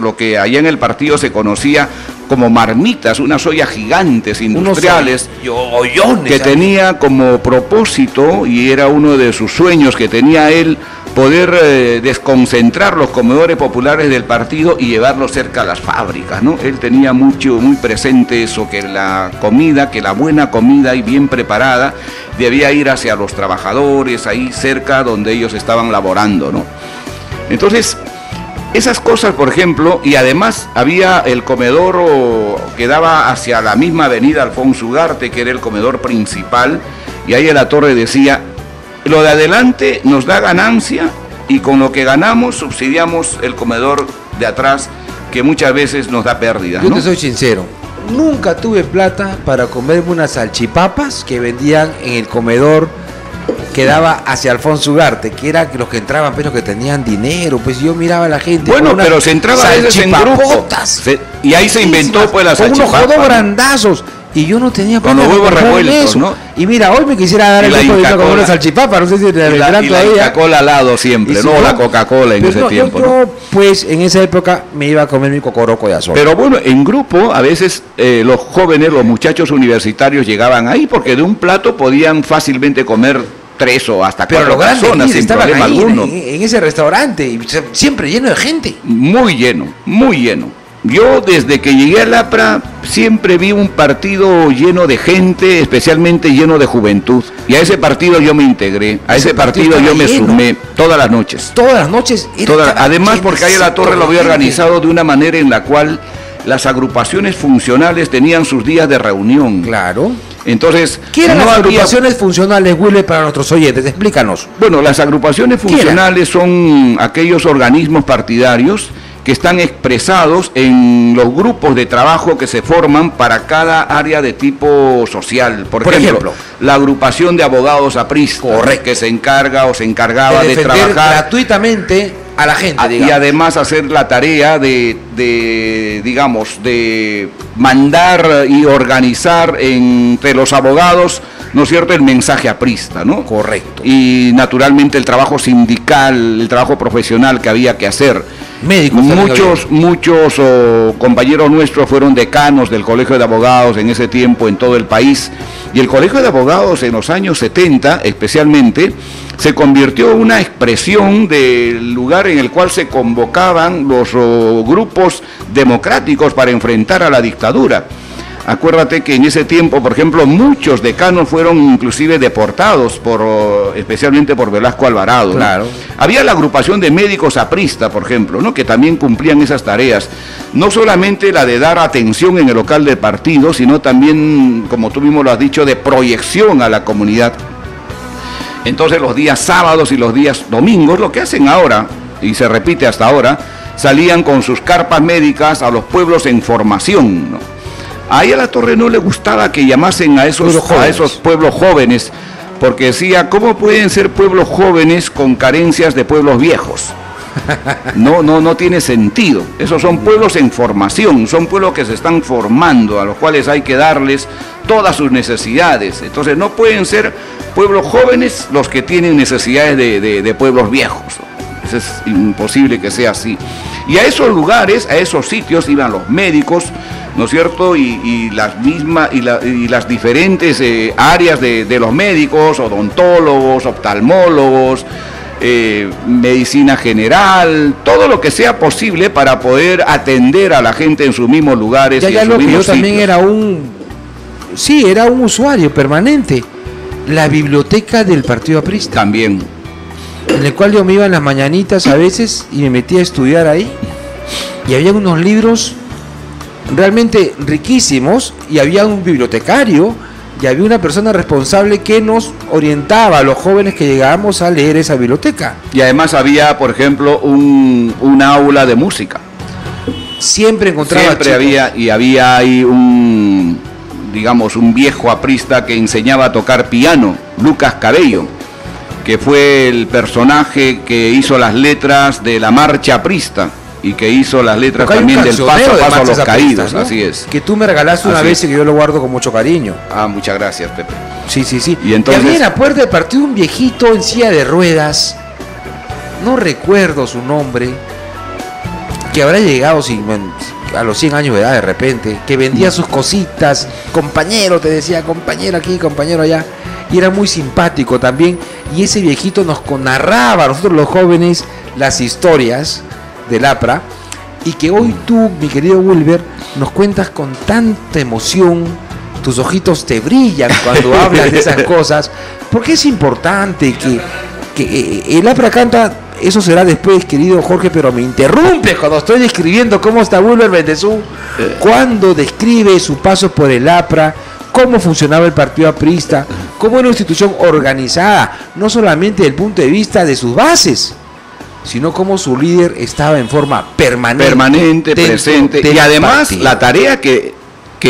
lo que allá en el partido se conocía como marmitas, unas ollas gigantes industriales, ollones que tenía como propósito, y era uno de sus sueños que tenía él, poder desconcentrar los comedores populares del partido y llevarlos cerca a las fábricas, ¿no? Él tenía muy presente eso, que la comida, que la buena comida y bien preparada debía ir hacia los trabajadores, ahí cerca donde ellos estaban laborando, ¿no? Entonces, esas cosas, por ejemplo, y además había el comedor que daba hacia la misma avenida Alfonso Ugarte, que era el comedor principal, y ahí en la torre decía: lo de adelante nos da ganancia y con lo que ganamos subsidiamos el comedor de atrás, que muchas veces nos da pérdidas, ¿no? Yo te soy sincero, nunca tuve plata para comerme unas salchipapas que vendían en el comedor que daba hacia Alfonso Ugarte, que era los que entraban, pero que tenían dinero. Pues yo miraba a la gente. Bueno, pero se entraba a veces en grupo. Y ahí se inventó pues la salchipapa. Con unos jodos grandazos. Y yo no tenía con los huevos revueltos, ¿no? Y mira, hoy me quisiera dar el tiempo de comer una salchipapa, no sé si te la Coca-Cola al lado siempre, no la Coca-Cola en ese tiempo. Yo, pues, en esa época me iba a comer mi cocoroco de azul. Pero bueno, en grupo, a veces los jóvenes, los muchachos universitarios llegaban ahí, porque de un plato podían fácilmente comer 3 o hasta 4 personas sin problema alguno. En ese restaurante, y siempre lleno de gente. Muy lleno, muy lleno. Yo desde que llegué a Lapra siempre vi un partido lleno de gente, especialmente lleno de juventud. Y a ese partido yo me integré, a ese partido yo me sumé todas las noches. Todas las noches. Además, porque ahí en la torre lo había organizado de una manera en la cual las agrupaciones funcionales tenían sus días de reunión. Claro. Entonces, ¿qué eran las agrupaciones funcionales, Willy, para nuestros oyentes? Explícanos. Bueno, las agrupaciones funcionales son aquellos organismos partidarios que están expresados en los grupos de trabajo que se forman para cada área de tipo social. Por ejemplo, la agrupación de abogados apristas, que se encarga o se encargaba de trabajar gratuitamente a la gente, digamos. Y además hacer la tarea de mandar y organizar entre los abogados, ¿no es cierto?, el mensaje aprista, ¿no? Correcto. Y naturalmente el trabajo sindical, el trabajo profesional que había que hacer. Médicos. Muchos compañeros nuestros fueron decanos del Colegio de Abogados en ese tiempo en todo el país. Y el Colegio de Abogados en los años 70 especialmente se convirtió en una expresión del lugar en el cual se convocaban los grupos democráticos para enfrentar a la dictadura. Acuérdate que en ese tiempo, por ejemplo, muchos decanos fueron inclusive deportados, especialmente por Velasco Alvarado, ¿no? Claro. Había la agrupación de médicos aprista, por ejemplo, ¿no?, que también cumplían esas tareas. No solamente la de dar atención en el local del partido, sino también, como tú mismo lo has dicho, de proyección a la comunidad. Entonces los días sábados y los días domingos, lo que hacen ahora, y se repite hasta ahora, salían con sus carpas médicas a los pueblos en formación, ¿no? Ahí a la torre no le gustaba que llamasen a esos pueblos jóvenes, porque decía, ¿cómo pueden ser pueblos jóvenes con carencias de pueblos viejos? No tiene sentido. Esos son pueblos en formación, son pueblos que se están formando, a los cuales hay que darles todas sus necesidades. Entonces no pueden ser pueblos jóvenes los que tienen necesidades de pueblos viejos. Eso es imposible que sea así. Y a esos lugares, a esos sitios iban los médicos, ¿no es cierto? Y las diferentes áreas de los médicos, odontólogos, oftalmólogos, medicina general, todo lo que sea posible para poder atender a la gente en sus mismos lugares. Ya lo que yo también era un usuario permanente, la biblioteca del Partido Aprista. También. En el cual yo me iba en las mañanitas a veces y me metía a estudiar ahí, y había unos libros realmente riquísimos, y había un bibliotecario y había una persona responsable que nos orientaba a los jóvenes que llegábamos a leer esa biblioteca. Y además había, por ejemplo, un aula de música. Siempre encontraba había ahí un viejo aprista que enseñaba a tocar piano, Lucas Cabello, que fue el personaje que hizo las letras de la marcha aprista y que hizo las letras también del paso a paso a los caídos, ¿no? Así es. Que tú me regalaste una vez y que yo lo guardo con mucho cariño. Ah, muchas gracias, Pepe. Sí. Y entonces, había en la puerta del partido un viejito en silla de ruedas, no recuerdo su nombre, que habrá llegado a los 100 años de edad de repente, que vendía sus cositas, compañero, te decía, compañero aquí, compañero allá, y era muy simpático también, y ese viejito nos narraba a nosotros los jóvenes las historias del APRA, y que hoy tú, mi querido Wilber, nos cuentas con tanta emoción, tus ojitos te brillan cuando hablas de esas cosas, porque es importante que el APRA canta. Eso será después, querido Jorge, pero me interrumpe cuando estoy describiendo cómo está Wilber Bendezú, cuando describe su paso por el APRA, cómo funcionaba el partido aprista, cómo era una institución organizada, no solamente desde el punto de vista de sus bases, sino cómo su líder estaba en forma permanente presente, y además partido. La tarea que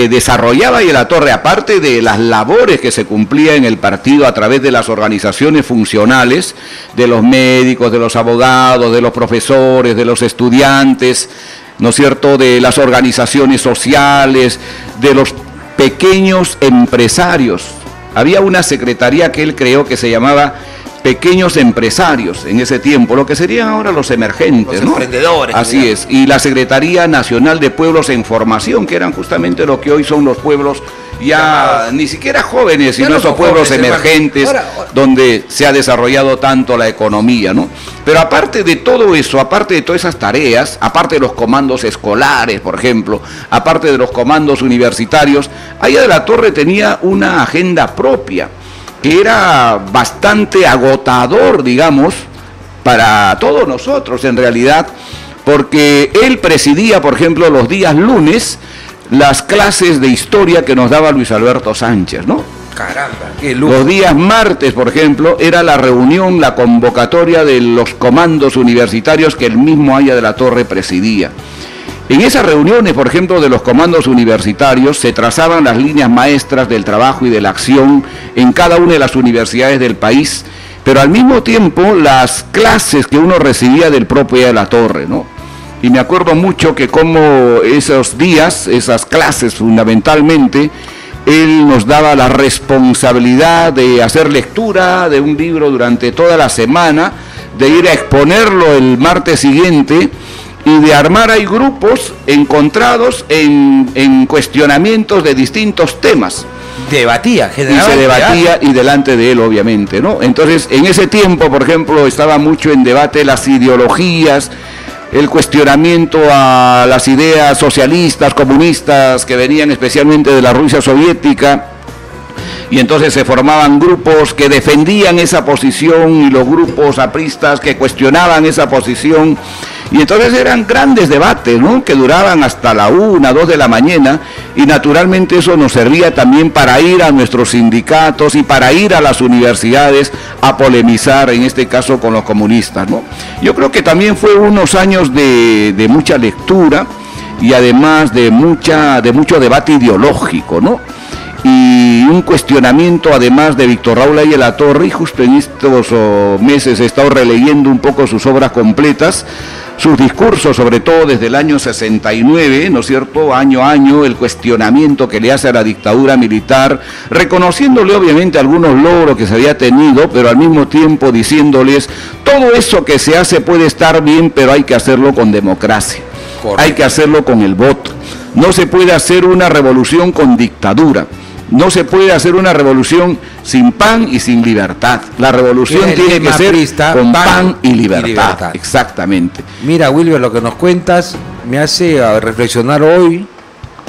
desarrollaba ahí la Torre, aparte de las labores que se cumplía en el partido a través de las organizaciones funcionales, de los médicos, de los abogados, de los profesores, de los estudiantes, ¿no es cierto?, de las organizaciones sociales, de los pequeños empresarios. Había una secretaría que él creó que se llamaba Pequeños Empresarios en ese tiempo, lo que serían ahora los emergentes, los emprendedores. Así es, y la Secretaría Nacional de Pueblos en Formación, que eran justamente lo que hoy son los pueblos ya ni siquiera jóvenes, sino esos pueblos emergentes, donde se ha desarrollado tanto la economía, ¿no? Pero aparte de todo eso, aparte de todas esas tareas, aparte de los comandos escolares, por ejemplo, aparte de los comandos universitarios, Aya de la Torre tenía una agenda propia, que era bastante agotador, digamos, para todos nosotros en realidad, porque él presidía, por ejemplo, los días lunes, las clases de historia que nos daba Luis Alberto Sánchez, ¿no? Caramba, qué lujo. Los días martes, por ejemplo, era la reunión, la convocatoria de los comandos universitarios que el mismo Aya de la Torre presidía. En esas reuniones, por ejemplo, de los comandos universitarios, se trazaban las líneas maestras del trabajo y de la acción en cada una de las universidades del país, pero al mismo tiempo las clases que uno recibía del propio Aya de la Torre, ¿no? Y me acuerdo mucho que como esos días, esas clases fundamentalmente, él nos daba la responsabilidad de hacer lectura de un libro durante toda la semana, de ir a exponerlo el martes siguiente, y de armar ahí grupos encontrados en cuestionamientos de distintos temas. Debatía, generalmente. Y se debatía y delante de él, obviamente, ¿no? Entonces, en ese tiempo, por ejemplo, estaba mucho en debate las ideologías, el cuestionamiento a las ideas socialistas, comunistas, que venían especialmente de la Rusia soviética, y entonces se formaban grupos que defendían esa posición y los grupos apristas que cuestionaban esa posición. Y entonces eran grandes debates, ¿no?, que duraban hasta la 1, 2 de la mañana, y naturalmente eso nos servía también para ir a nuestros sindicatos y para ir a las universidades a polemizar, en este caso con los comunistas, ¿no? Yo creo que también fue unos años de mucha lectura y además de mucho debate ideológico, ¿no? Y un cuestionamiento además de Víctor Raúl Aya de la Torre, y justo en estos meses he estado releyendo un poco sus obras completas, sus discursos, sobre todo desde el año 69, ¿no es cierto?, año a año, el cuestionamiento que le hace a la dictadura militar, reconociéndole obviamente algunos logros que se había tenido, pero al mismo tiempo diciéndoles, todo eso que se hace puede estar bien, pero hay que hacerlo con democracia. Correcto. Hay que hacerlo con el voto. No se puede hacer una revolución con dictadura. No se puede hacer una revolución sin pan y sin libertad. La revolución tiene que ser con pan y libertad. Exactamente. Mira, Wilber, lo que nos cuentas me hace reflexionar hoy.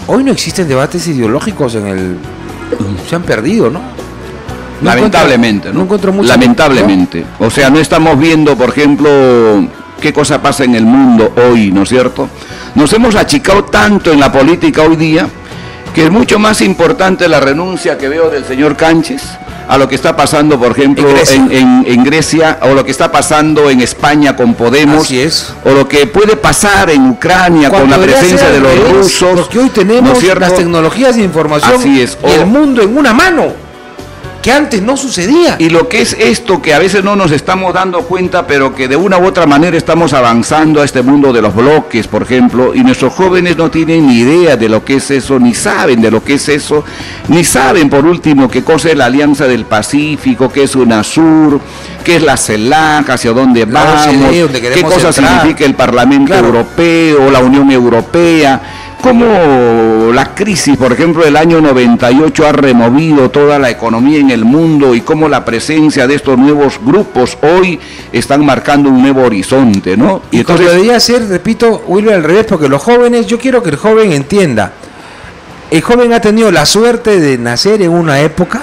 Hoy no existen debates ideológicos en el... Se han perdido, ¿no? Lamentablemente, ¿no? No encuentro mucho. Lamentablemente. ¿No? O sea, no estamos viendo, por ejemplo, qué cosa pasa en el mundo hoy, ¿no es cierto? Nos hemos achicado tanto en la política hoy día, que es mucho más importante la renuncia que veo del señor Cánchez a lo que está pasando, por ejemplo, en Grecia, o lo que está pasando en España con Podemos, así es, o lo que puede pasar en Ucrania con la presencia de los rusos. Porque hoy tenemos las tecnologías de información, así es, y el mundo en una mano. que antes no sucedía. Y lo que es esto, que a veces no nos estamos dando cuenta, pero que de una u otra manera estamos avanzando a este mundo de los bloques, por ejemplo, y nuestros jóvenes no tienen ni idea de lo que es eso, ni saben de lo que es eso, ni saben, por último, qué cosa es la Alianza del Pacífico, qué es UNASUR, qué es la CELAC, hacia dónde vamos, qué cosa significa el Parlamento Europeo, la Unión Europea. Cómo la crisis, por ejemplo, del año 98 ha removido toda la economía en el mundo y cómo la presencia de estos nuevos grupos hoy están marcando un nuevo horizonte, ¿no? Y entonces debería ser, repito, Wilber, al revés, porque los jóvenes, yo quiero que el joven entienda, el joven ha tenido la suerte de nacer en una época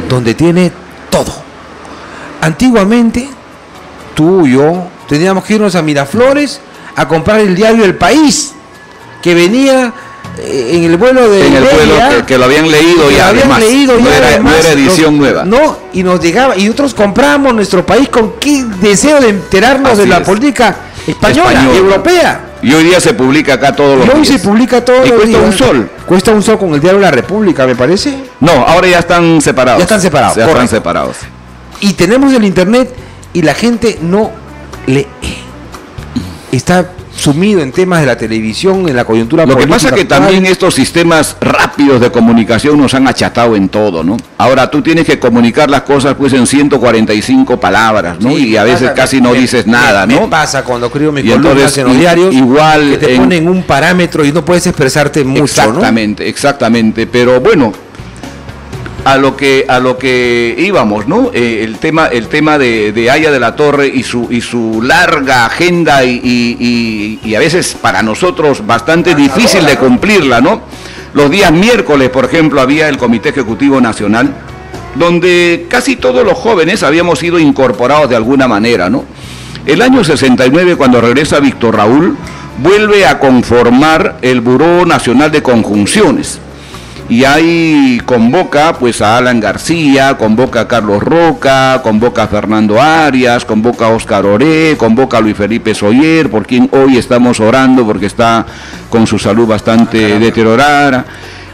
donde tiene todo. Antiguamente, tú y yo teníamos que irnos a Miraflores a comprar el diario El País, que venía en el vuelo de en el vuelo que lo habían leído ya, además, no era edición nueva. No, y nos llegaba, y nosotros compramos nuestro país con qué deseo de enterarnos de la política española y europea. Y hoy día se publica acá todos los días. Hoy se publica todos los días. Y cuesta un sol. Cuesta un sol con el diario La República, me parece. No, ahora ya están separados. Ya están separados. Ya están separados. Y tenemos el internet y la gente no lee. Está sumido en temas de la televisión, en la coyuntura política. Lo que pasa es que también estos sistemas rápidos de comunicación nos han achatado en todo, ¿no? Ahora tú tienes que comunicar las cosas pues en 145 palabras, ¿no? Sí, y a veces casi no dices nada, ¿no? Me pasa cuando escribo mis columnas en los diarios, igual que te ponen un parámetro y no puedes expresarte mucho, exactamente, ¿no? Exactamente, pero bueno, a lo que íbamos, ¿no? El tema de Haya de la Torre y su larga agenda y a veces para nosotros bastante difícil de cumplirla, ¿no? Los días miércoles, por ejemplo, había el Comité Ejecutivo Nacional, donde casi todos los jóvenes habíamos sido incorporados de alguna manera, ¿no? El año 69, cuando regresa Víctor Raúl, vuelve a conformar el Buró Nacional de Conjunciones. Y ahí convoca pues a Alan García, convoca a Carlos Roca, convoca a Fernando Arias, convoca a Óscar Oré, convoca a Luis Felipe Soller, por quien hoy estamos orando porque está con su salud bastante deteriorada,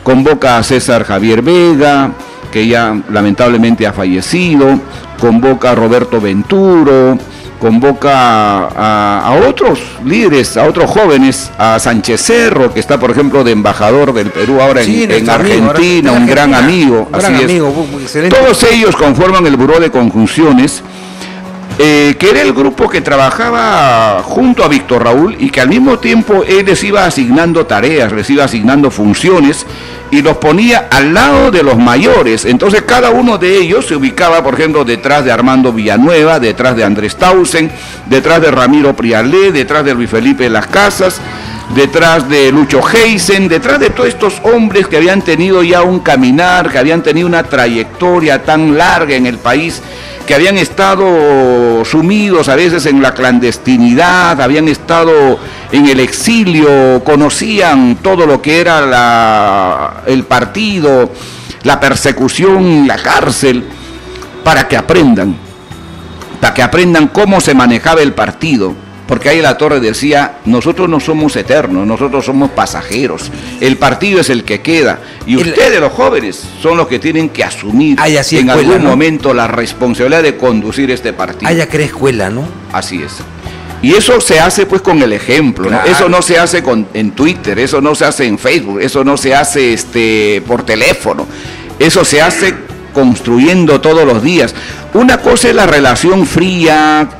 convoca a César Javier Vega, que ya lamentablemente ha fallecido, convoca a Roberto Venturo, convoca a otros líderes, a otros jóvenes, a Sánchez Cerro, que está por ejemplo de embajador del Perú ahora en Argentina, un gran amigo, excelente. Todos ellos conforman el Buró de Conjunciones, que era el grupo que trabajaba junto a Víctor Raúl y que al mismo tiempo él les iba asignando tareas, les iba asignando funciones y los ponía al lado de los mayores. Entonces cada uno de ellos se ubicaba, por ejemplo, detrás de Armando Villanueva, detrás de Andrés Tausen, detrás de Ramiro Prialé, detrás de Luis Felipe Las Casas, detrás de Lucho Heisen, detrás de todos estos hombres que habían tenido ya un caminar, que habían tenido una trayectoria tan larga en el país, que habían estado sumidos a veces en la clandestinidad, habían estado en el exilio, conocían todo lo que era el partido, la persecución, la cárcel, para que aprendan cómo se manejaba el partido. Porque ahí la Torre decía, nosotros no somos eternos, nosotros somos pasajeros, el partido es el que queda, y ustedes los jóvenes son los que tienen que asumir en algún momento la responsabilidad de conducir este partido. Ya crea escuela, ¿no? Así es. Y eso se hace pues con el ejemplo, ¿no? Eso no se hace en Twitter, eso no se hace en Facebook, eso no se hace por teléfono, eso se hace construyendo todos los días. Una cosa es la relación fría,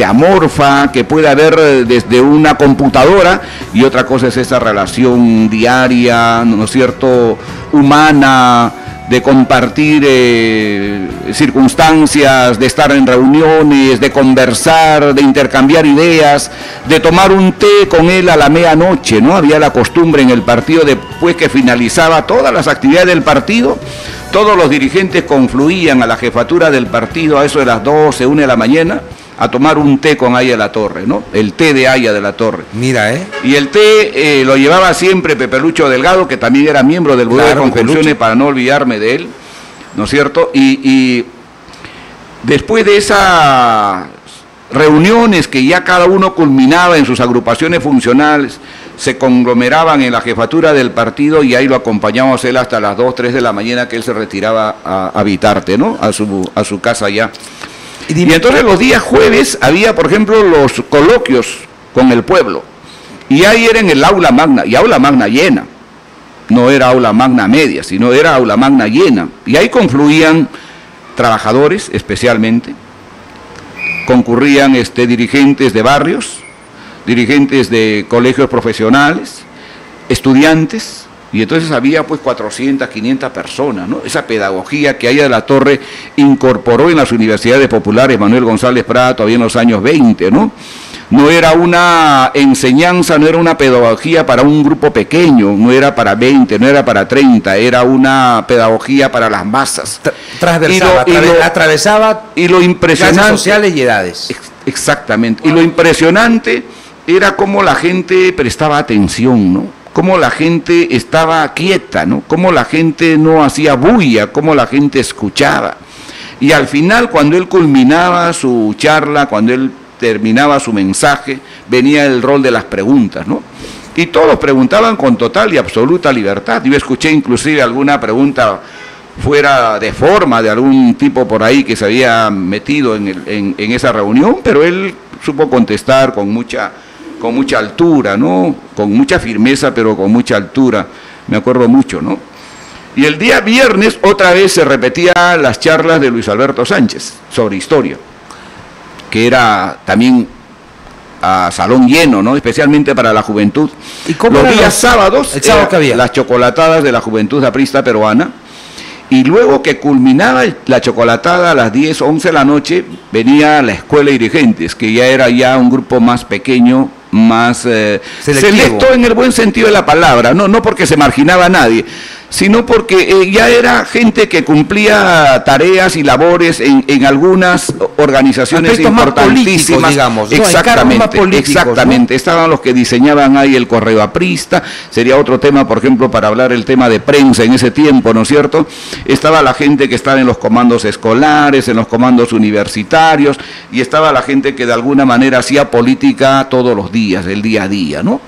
amorfa, que puede haber desde una computadora, y otra cosa es esa relación diaria, ¿no es cierto?, humana, de compartir circunstancias, de estar en reuniones, de conversar, de intercambiar ideas, de tomar un té con él a la medianoche, ¿no? Había la costumbre en el partido, después que finalizaba todas las actividades del partido, todos los dirigentes confluían a la jefatura del partido a eso de las 12, 1 de la mañana, a tomar un té con Haya de la Torre, ¿no? El té de Haya de la Torre. Mira, Y el té lo llevaba siempre Pepe Lucho Delgado, que también era miembro del Buró de Conjunciones, para no olvidarme de él, ¿no es cierto? Y después de esa reuniones que ya cada uno culminaba en sus agrupaciones funcionales, se conglomeraban en la jefatura del partido y ahí lo acompañábamos él hasta las 2, 3 de la mañana que él se retiraba a Vitarte, ¿no? A su casa allá. Y entonces los días jueves había, por ejemplo, los coloquios con el pueblo. Y ahí era en el aula magna, y aula magna llena. No era aula magna media, sino era aula magna llena. Y ahí confluían trabajadores especialmente, concurrían dirigentes de barrios, dirigentes de colegios profesionales, estudiantes, y entonces había pues 400, 500 personas, ¿no? Esa pedagogía que Haya de la Torre incorporó en las universidades populares, Manuel González Prada, todavía en los años 20, ¿no? No era una enseñanza, no era una pedagogía para un grupo pequeño, no era para 20, no era para 30, era una pedagogía para las masas. Atravesaba y lo impresionante, clases sociales y edades. Exactamente. Y lo impresionante era cómo la gente prestaba atención, ¿no? Cómo la gente estaba quieta, ¿no? Cómo la gente no hacía bulla, cómo la gente escuchaba. Y al final, cuando él culminaba su charla, cuando él terminaba su mensaje, venía el rol de las preguntas, ¿no? Y todos preguntaban con total y absoluta libertad. Yo escuché inclusive alguna pregunta fuera de forma de algún tipo por ahí que se había metido en esa reunión, pero él supo contestar con mucha altura, ¿no? Con mucha firmeza, pero con mucha altura. Me acuerdo mucho, ¿no? Y el día viernes otra vez se repetían las charlas de Luis Alberto Sánchez sobre historia, que era también a salón lleno, ¿no? Especialmente para la juventud. ¿Y cómo los días sábados, el sábado que había? Las chocolatadas de la juventud aprista peruana, y luego que culminaba la chocolatada a las 10, 11 de la noche, venía la escuela de dirigentes, que ya era ya un grupo más pequeño, más selecto en el buen sentido de la palabra, no porque se marginaba a nadie, sino porque ya era gente que cumplía tareas y labores en algunas organizaciones aspectos importantísimas, más digamos, exactamente, ¿no? Estaban los que diseñaban ahí el correo aprista, sería otro tema, por ejemplo, para hablar el tema de prensa en ese tiempo, ¿no es cierto? Estaba la gente que estaba en los comandos escolares, en los comandos universitarios, y estaba la gente que de alguna manera hacía política todos los días, el día a día, ¿no?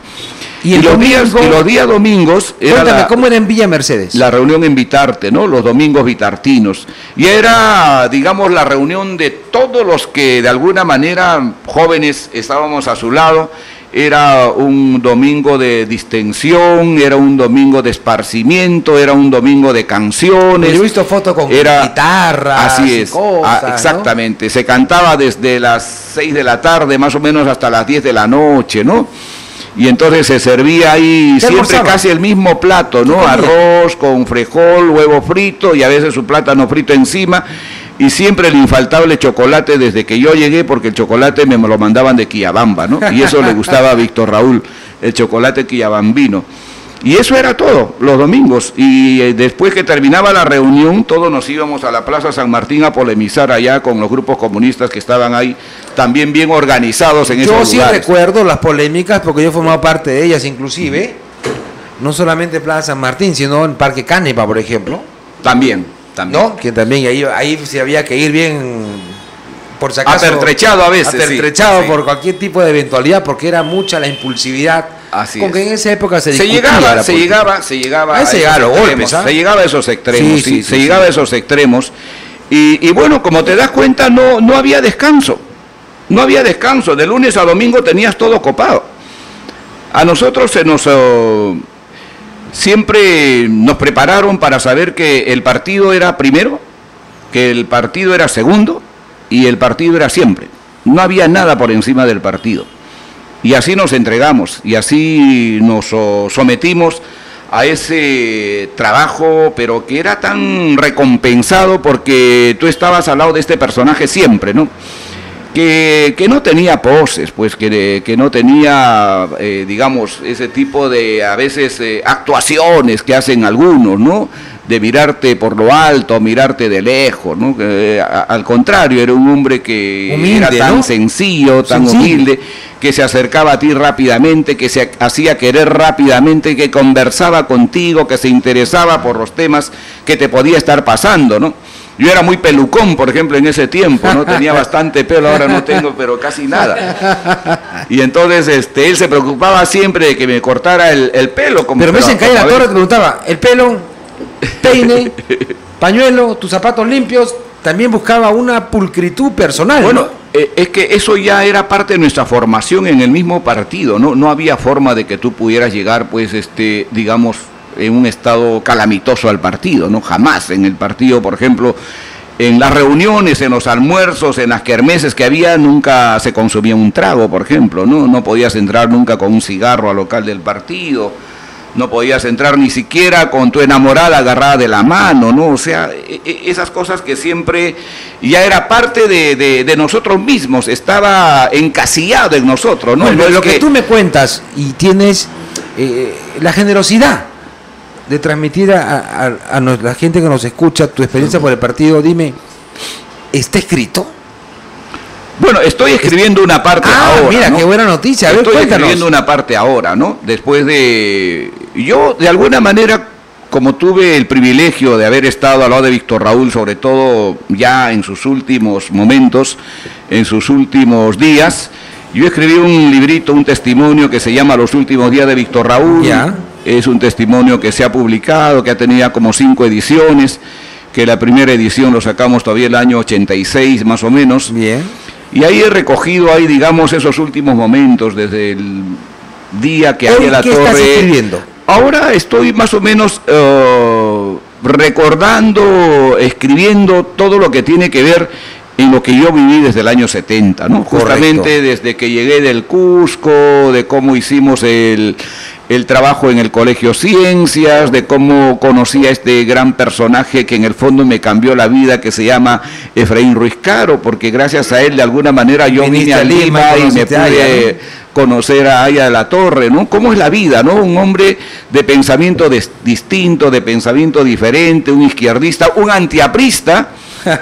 Y los días domingos era ¿cómo era en Villa Mercedes? La reunión en Vitarte, ¿no? Los domingos vitartinos. Y era, digamos, la reunión de todos los que de alguna manera, jóvenes, estábamos a su lado. Era un domingo de distensión, era un domingo de esparcimiento, era un domingo de canciones. Yo he visto fotos con guitarras. Así es, cosas, exactamente. ¿No? Se cantaba desde las 6 de la tarde, más o menos hasta las 10 de la noche, ¿no? Y entonces se servía ahí siempre casi el mismo plato, ¿no? Arroz con frijol, huevo frito y a veces su plátano frito encima. Y siempre el infaltable chocolate desde que yo llegué, porque el chocolate me lo mandaban de Quillabamba, ¿no? Y eso le gustaba a Víctor Raúl, el chocolate quillabambino. Y eso era todo, los domingos. Y después que terminaba la reunión, todos nos íbamos a la Plaza San Martín a polemizar allá con los grupos comunistas que estaban ahí, también bien organizados en esos lugares. Yo sí recuerdo las polémicas, porque yo he formado parte de ellas, inclusive, no solamente en Plaza San Martín, sino en Parque Canepa, por ejemplo. También. ¿No? Que también ahí se había que ir bien, por si acaso. Apertrechado a veces. Apertrechado por cualquier tipo de eventualidad, porque era mucha la impulsividad. Así con que en esa época se llegaba a esos extremos, se llegaba a esos extremos. Y bueno, como te das cuenta, no había descanso. No había descanso. De lunes a domingo tenías todo copado. A nosotros siempre nos prepararon para saber que el partido era primero, que el partido era segundo y el partido era siempre. No había nada por encima del partido. Y así nos entregamos y así nos sometimos a ese trabajo, pero que era tan recompensado porque tú estabas al lado de este personaje siempre, ¿no? Que no tenía poses, pues que no tenía, digamos, ese tipo de, a veces, actuaciones que hacen algunos, ¿no? De mirarte por lo alto, mirarte de lejos, ¿no? Al contrario, era un hombre que humilde, era tan, ¿no? Sencillo, tan humilde, que se acercaba a ti rápidamente, que se hacía querer rápidamente, que conversaba contigo, que se interesaba por los temas que te podía estar pasando, ¿no? Yo era muy pelucón, por ejemplo, en ese tiempo, ¿no? Tenía bastante pelo, ahora no tengo, pero casi nada. Y entonces él se preocupaba siempre de que me cortara el pelo. Pero me dicen que ahí la torre te preguntaba, el pelo, peine, pañuelo, tus zapatos limpios, también buscaba una pulcritud personal. Bueno, ¿no? Es que eso ya era parte de nuestra formación en el mismo partido, ¿no? No había forma de que tú pudieras llegar, pues, digamos, en un estado calamitoso al partido, ¿no? Jamás en el partido, por ejemplo, en las reuniones, en los almuerzos, en las kermeses que había, nunca se consumía un trago, por ejemplo, ¿no? No podías entrar nunca con un cigarro al local del partido, no podías entrar ni siquiera con tu enamorada agarrada de la mano, ¿no? O sea, esas cosas que siempre ya era parte de nosotros mismos, estaba encasillado en nosotros, ¿no? Bueno, lo que tú me cuentas y tienes la generosidad de transmitir a la gente que nos escucha tu experiencia por el partido, dime, ¿está escrito? Bueno, estoy escribiendo una parte ahora. Mira, ¿no? Qué buena noticia. A ver, estoy cuéntanos. escribiendo una parte ahora, ¿no? Después de... Yo, de alguna manera, como tuve el privilegio de haber estado al lado de Víctor Raúl, sobre todo ya en sus últimos momentos, en sus últimos días, yo escribí un librito, un testimonio que se llama Los últimos días de Víctor Raúl. Ya. Es un testimonio que se ha publicado, que ha tenido ya como 5 ediciones, que la primera edición lo sacamos todavía el año 86, más o menos. Bien. Y ahí he recogido, ahí digamos, esos últimos momentos, desde el día que había la torre. ¿Qué estás escribiendo? Ahora estoy más o menos recordando, escribiendo todo lo que tiene que ver en lo que yo viví desde el año 70, ¿no? Correcto. Justamente desde que llegué del Cusco, de cómo hicimos el trabajo en el Colegio Ciencias, de cómo conocí a este gran personaje que en el fondo me cambió la vida, que se llama Efraín Ruiz Caro, porque gracias a él de alguna manera yo vine a Lima y me pude conocer a Aya de la Torre, ¿no? ¿Cómo es la vida, no? Un hombre de pensamiento distinto, de pensamiento diferente, un izquierdista, un antiaprista,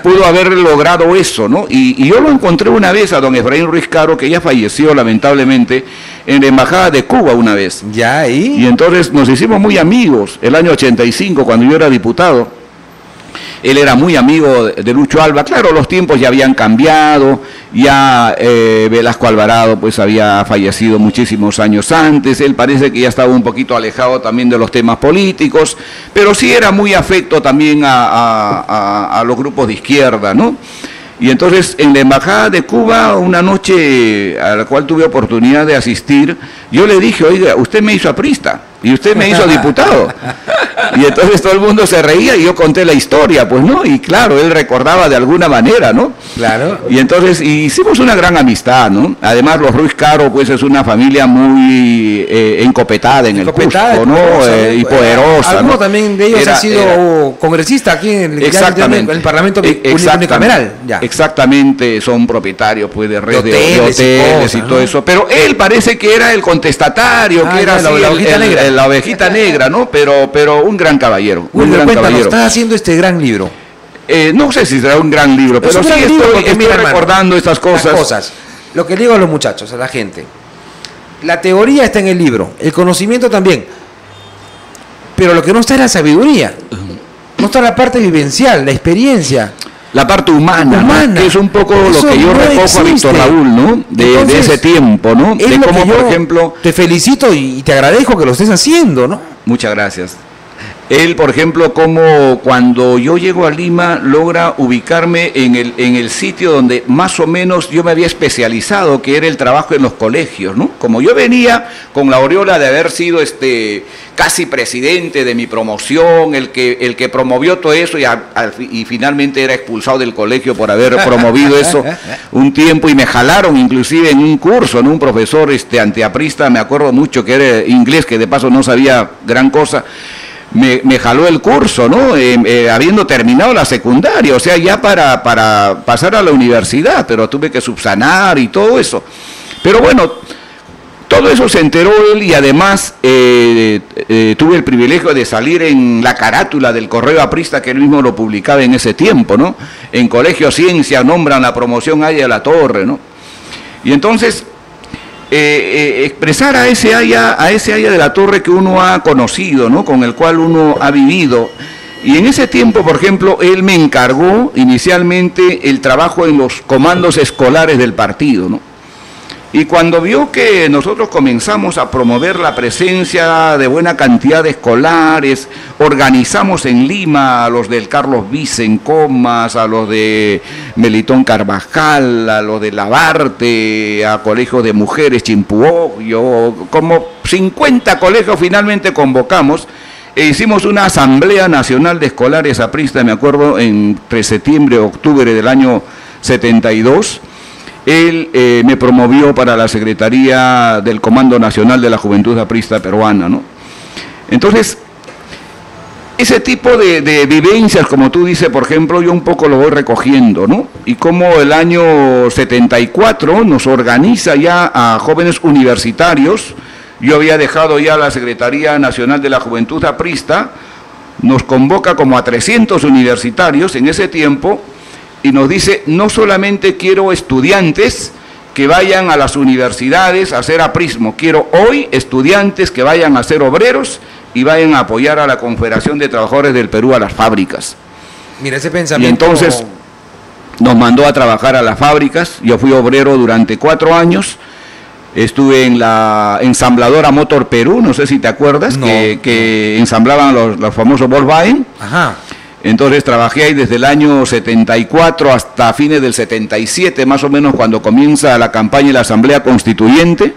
pudo haber logrado eso, ¿no? Y yo lo encontré una vez a don Efraín Ruiz Caro, que ya falleció lamentablemente, en la Embajada de Cuba una vez. Ya, ahí. Y entonces nos hicimos muy amigos, el año 85, cuando yo era diputado. Él era muy amigo de Lucho Alba. Claro, los tiempos ya habían cambiado, ya Velasco Alvarado pues había fallecido muchísimos años antes, él parece que ya estaba un poquito alejado también de los temas políticos, pero sí era muy afecto también a los grupos de izquierda, ¿no? Y entonces en la Embajada de Cuba, una noche a la cual tuve oportunidad de asistir, yo le dije, oiga, usted me hizo aprista y usted me hizo diputado. Y entonces todo el mundo se reía y yo conté la historia, pues, ¿no? Y claro, él recordaba de alguna manera, ¿no? Claro. Y entonces hicimos una gran amistad, ¿no? Además, los Ruiz Caro, pues, es una familia muy encopetada en el Cusco, ¿no? Y poderosa. Alguno ¿no? también de ellos ha sido congresista aquí en el Parlamento Unicameral. Ya. Exactamente, son propietarios, pues, de redes de hoteles y todo eso. Pero él parece que era el contestatario, que era la ovejita negra, ¿no? Pero un gran caballero. Un gran caballero. Estás haciendo este gran libro. No sé si será un gran libro, pero sí estoy recordando estas cosas. Lo que digo a los muchachos, a la gente. La teoría está en el libro, el conocimiento también. Pero lo que no está es la sabiduría. No está la parte vivencial, la experiencia. La parte humana, ¿no? Que es un poco lo que yo recojo a Víctor Raúl, ¿no? De ese tiempo, ¿no? De cómo, por ejemplo... Te felicito y te agradezco que lo estés haciendo, ¿no? Muchas gracias. Él, por ejemplo, como cuando yo llego a Lima, logra ubicarme en el sitio donde más o menos yo me había especializado, que era el trabajo en los colegios, ¿no? Como yo venía con la aureola de haber sido casi presidente de mi promoción, el que promovió todo eso y finalmente era expulsado del colegio por haber promovido eso un tiempo y me jalaron inclusive en un curso, ¿no? Un profesor antiaprista, me acuerdo mucho, que era inglés, que de paso no sabía gran cosa. Me jaló el curso, ¿no? Habiendo terminado la secundaria, o sea, ya para pasar a la universidad, pero tuve que subsanar y todo eso. Pero bueno, todo eso se enteró él y además tuve el privilegio de salir en la carátula del Correo Aprista, que él mismo lo publicaba en ese tiempo, ¿no? En Colegio Ciencia nombran la promoción Aya de la Torre, ¿no? Y entonces... expresar a ese Aya de la Torre que uno ha conocido, ¿no? Con el cual uno ha vivido, Y en ese tiempo, por ejemplo, él me encargó inicialmente el trabajo en los comandos escolares del partido, ¿no? Y cuando vio que nosotros comenzamos a promover la presencia de buena cantidad de escolares, organizamos en Lima a los del Carlos Vice en Comas, a los de Melitón Carvajal, a los de Labarte, a colegios de mujeres, Chimpuoyo, como 50 colegios finalmente convocamos e hicimos una asamblea nacional de escolares apristas, me acuerdo, entre septiembre y octubre del año 72. Él me promovió para la Secretaría del Comando Nacional de la Juventud Aprista Peruana, ¿no? Entonces, ese tipo de vivencias, como tú dices, por ejemplo, yo un poco lo voy recogiendo, ¿no? Y como el año 74 nos organiza ya a jóvenes universitarios, yo había dejado ya la Secretaría Nacional de la Juventud Aprista, nos convoca como a 300 universitarios en ese tiempo, y nos dice, no solamente quiero estudiantes que vayan a las universidades a hacer aprismo, quiero hoy estudiantes que vayan a ser obreros y vayan a apoyar a la Confederación de Trabajadores del Perú a las fábricas. Mira, ese pensamiento... Y entonces nos mandó a trabajar a las fábricas, yo fui obrero durante 4 años, estuve en la ensambladora Motor Perú, no sé si te acuerdas, que ensamblaban los famosos Volkswagen. Ajá. Entonces trabajé ahí desde el año 74 hasta fines del 77, más o menos, cuando comienza la campaña y la Asamblea Constituyente.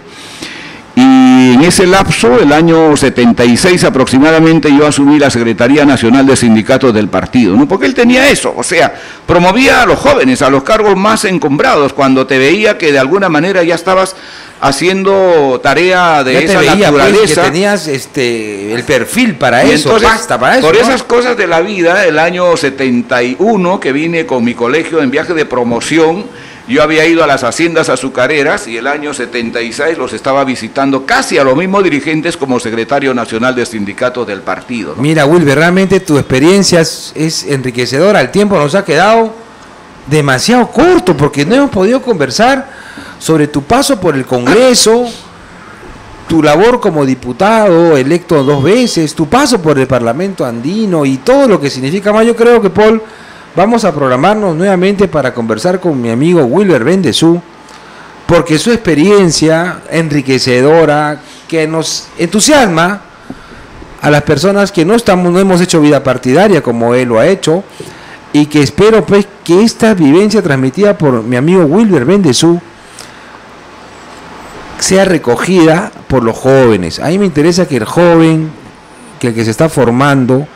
Y en ese lapso, el año 76 aproximadamente, yo asumí la Secretaría Nacional de Sindicatos del partido, ¿no? Porque él tenía eso, o sea, promovía a los jóvenes, a los cargos más encumbrados, cuando te veía que de alguna manera ya estabas haciendo tarea de esa naturaleza. Pues, que tenías el perfil para eso, entonces, basta para eso. Por ¿no? esas cosas de la vida, el año 71, que vine con mi colegio en viaje de promoción, yo había ido a las haciendas azucareras y el año 76 los estaba visitando casi a los mismos dirigentes como secretario nacional de sindicatos del partido, ¿no? Mira, Wilber, realmente tu experiencia es enriquecedora. El tiempo nos ha quedado demasiado corto porque no hemos podido conversar sobre tu paso por el Congreso, tu labor como diputado electo 2 veces, tu paso por el Parlamento andino y todo lo que significa más. Yo creo que, Paul, vamos a programarnos nuevamente para conversar con mi amigo Wilber Bendezú, porque su experiencia enriquecedora, que nos entusiasma a las personas que no hemos hecho vida partidaria como él lo ha hecho, y que espero pues que esta vivencia transmitida por mi amigo Wilber Bendezú sea recogida por los jóvenes. A mí me interesa que el joven, que el que se está formando,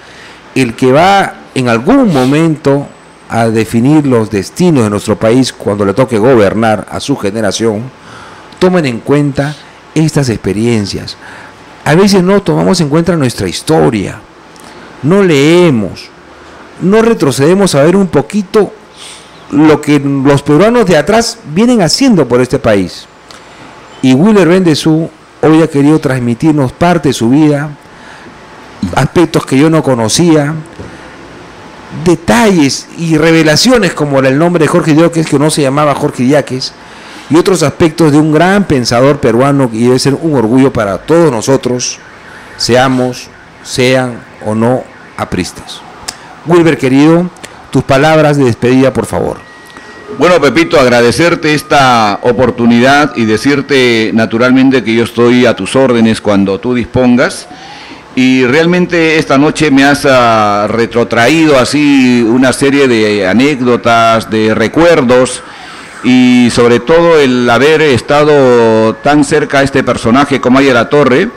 el que va en algún momento a definir los destinos de nuestro país cuando le toque gobernar a su generación, tomen en cuenta estas experiencias. A veces no tomamos en cuenta nuestra historia, no leemos, no retrocedemos a ver un poquito lo que los peruanos de atrás vienen haciendo por este país. Y Wilber Bendezú hoy ha querido transmitirnos parte de su vida, aspectos que yo no conocía, detalles y revelaciones como el nombre de Jorge Diáquez, que no se llamaba Jorge Diáquez, y otros aspectos de un gran pensador peruano y debe ser un orgullo para todos nosotros, sean o no apristas. Wilber, querido, tus palabras de despedida, por favor. Bueno, Pepito, agradecerte esta oportunidad y decirte naturalmente que yo estoy a tus órdenes cuando tú dispongas. Y realmente esta noche me has retrotraído así una serie de anécdotas, de recuerdos, y sobre todo el haber estado tan cerca a este personaje como Aya La Torre.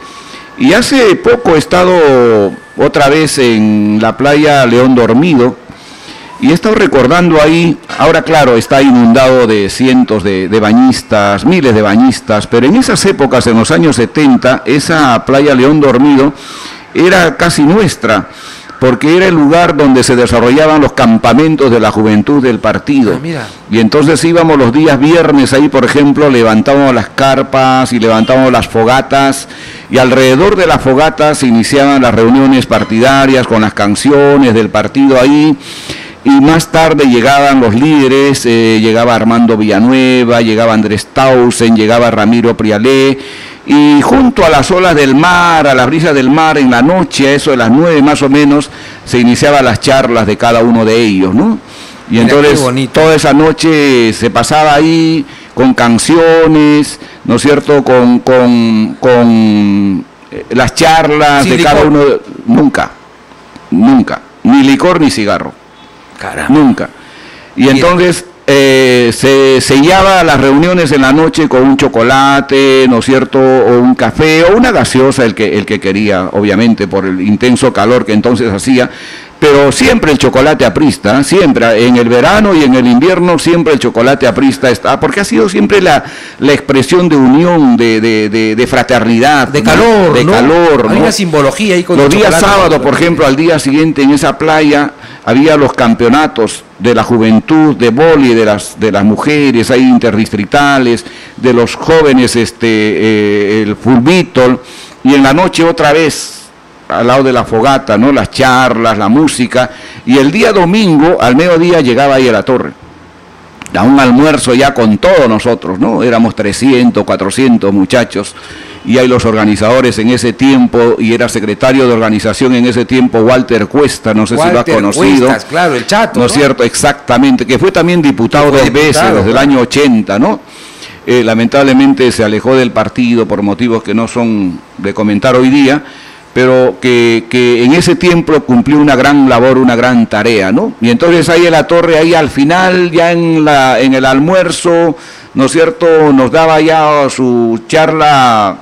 Y hace poco he estado otra vez en la playa León Dormido y he estado recordando ahí, ahora claro, está inundado de cientos de bañistas, miles de bañistas, pero en esas épocas, en los años 70, esa playa León Dormido era casi nuestra, porque era el lugar donde se desarrollaban los campamentos de la juventud del partido. Ah, mira. Y entonces íbamos los días viernes ahí, por ejemplo, levantábamos las carpas y levantábamos las fogatas, y alrededor de las fogatas se iniciaban las reuniones partidarias con las canciones del partido ahí, y más tarde llegaban los líderes, llegaba Armando Villanueva, llegaba Andrés Tausen, llegaba Ramiro Prialé, y junto a las olas del mar, a la brisa del mar, en la noche, a eso de las 9 más o menos, se iniciaban las charlas de cada uno de ellos, ¿no? Y mira, entonces toda esa noche se pasaba ahí con canciones, ¿no es cierto?, con las charlas de cada uno, nunca, ni licor ni cigarro, caramba, nunca. Y entonces se sellaba las reuniones en la noche con un chocolate, ¿no es cierto?, o un café, o una gaseosa, el que quería, obviamente, por el intenso calor que entonces hacía, pero siempre el chocolate aprista, siempre, en el verano y en el invierno, siempre el chocolate aprista está, porque ha sido siempre la expresión de unión, de fraternidad, de calor, de calor, ¿no? Hay una simbología ahí con los días sábados, por ejemplo, al día siguiente en esa playa había los campeonatos de la juventud, de vóley, de las mujeres, ahí interdistritales, de los jóvenes, el fútbol, y en la noche otra vez al lado de la fogata, ¿no?, las charlas, la música, y el día domingo, al mediodía, llegaba ahí a la torre, a un almuerzo ya con todos nosotros, ¿no? Éramos 300, 400 muchachos, y hay los organizadores en ese tiempo, y era secretario de organización en ese tiempo, Walter Cuesta, no sé si lo has conocido. Cuestas, claro, el Chato, ¿no es cierto? Exactamente, que fue también diputado 2 veces, desde el año 80, ¿no? Lamentablemente se alejó del partido por motivos que no son de comentar hoy día, pero que en ese tiempo cumplió una gran labor, una gran tarea, ¿no? Y entonces ahí en la torre, ahí al final, ya en el almuerzo, ¿no es cierto?, nos daba ya su charla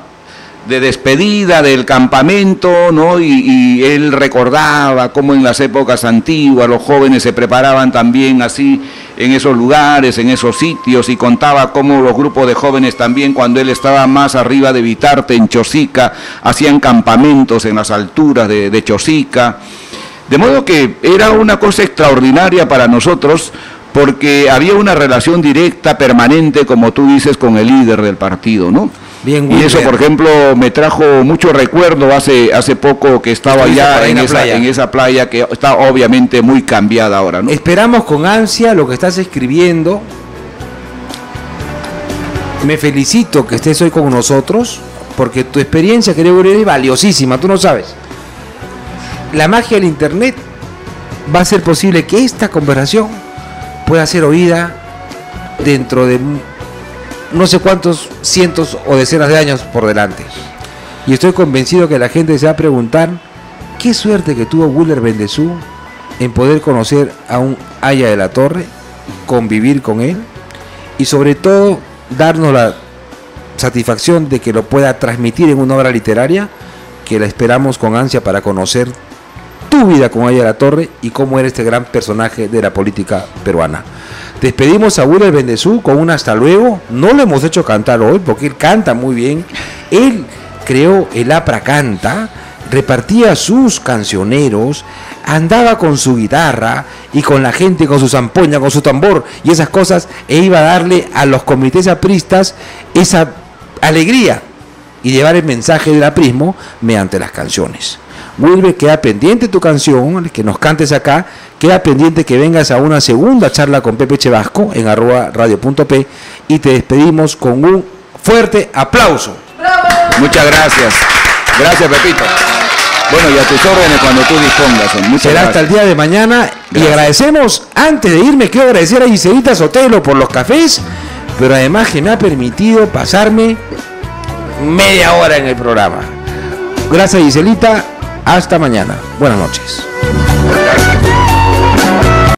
de despedida del campamento, ¿no? Y él recordaba cómo en las épocas antiguas los jóvenes se preparaban también así en esos lugares, en esos sitios, y contaba cómo los grupos de jóvenes también, cuando él estaba más arriba de Vitarte, en Chosica, hacían campamentos en las alturas de Chosica. De modo que era una cosa extraordinaria para nosotros, porque había una relación directa, permanente, como tú dices, con el líder del partido, ¿no? Bien, y eso, por ejemplo, me trajo mucho recuerdo hace poco que estaba allá en esa playa que está obviamente muy cambiada ahora, ¿no? Esperamos con ansia lo que estás escribiendo. Me felicito que estés hoy con nosotros, porque tu experiencia, creo que es valiosísima, tú no sabes. La magia del internet va a hacer posible que esta conversación pueda ser oída dentro de no sé cuántos cientos o decenas de años por delante. Y estoy convencido que la gente se va a preguntar qué suerte que tuvo Wilber Bendezú en poder conocer a un Haya de la Torre, convivir con él y sobre todo darnos la satisfacción de que lo pueda transmitir en una obra literaria que la esperamos con ansia para conocer tu vida con Haya de la Torre y cómo era este gran personaje de la política peruana. Despedimos a Wilber Bendezú con un hasta luego. No lo hemos hecho cantar hoy porque él canta muy bien. Él creó el APRA Canta, repartía sus cancioneros, andaba con su guitarra y con la gente, con su zampoña, con su tambor y esas cosas, e iba a darle a los comités apristas esa alegría y llevar el mensaje del aprismo mediante las canciones. Wilber, queda pendiente tu canción, que nos cantes acá, queda pendiente que vengas a una segunda charla con Pepe Chevasco en @radio.p y te despedimos con un fuerte aplauso. ¡Bravo! Muchas gracias. Gracias, Pepito. Bueno, y a tus órdenes cuando tú dispongas. Será hasta el día de mañana. Gracias. Y agradecemos, antes de irme, quiero agradecer a Giselita Sotelo por los cafés, pero además que me ha permitido pasarme media hora en el programa. Gracias, Giselita. Hasta mañana. Buenas noches. Gracias.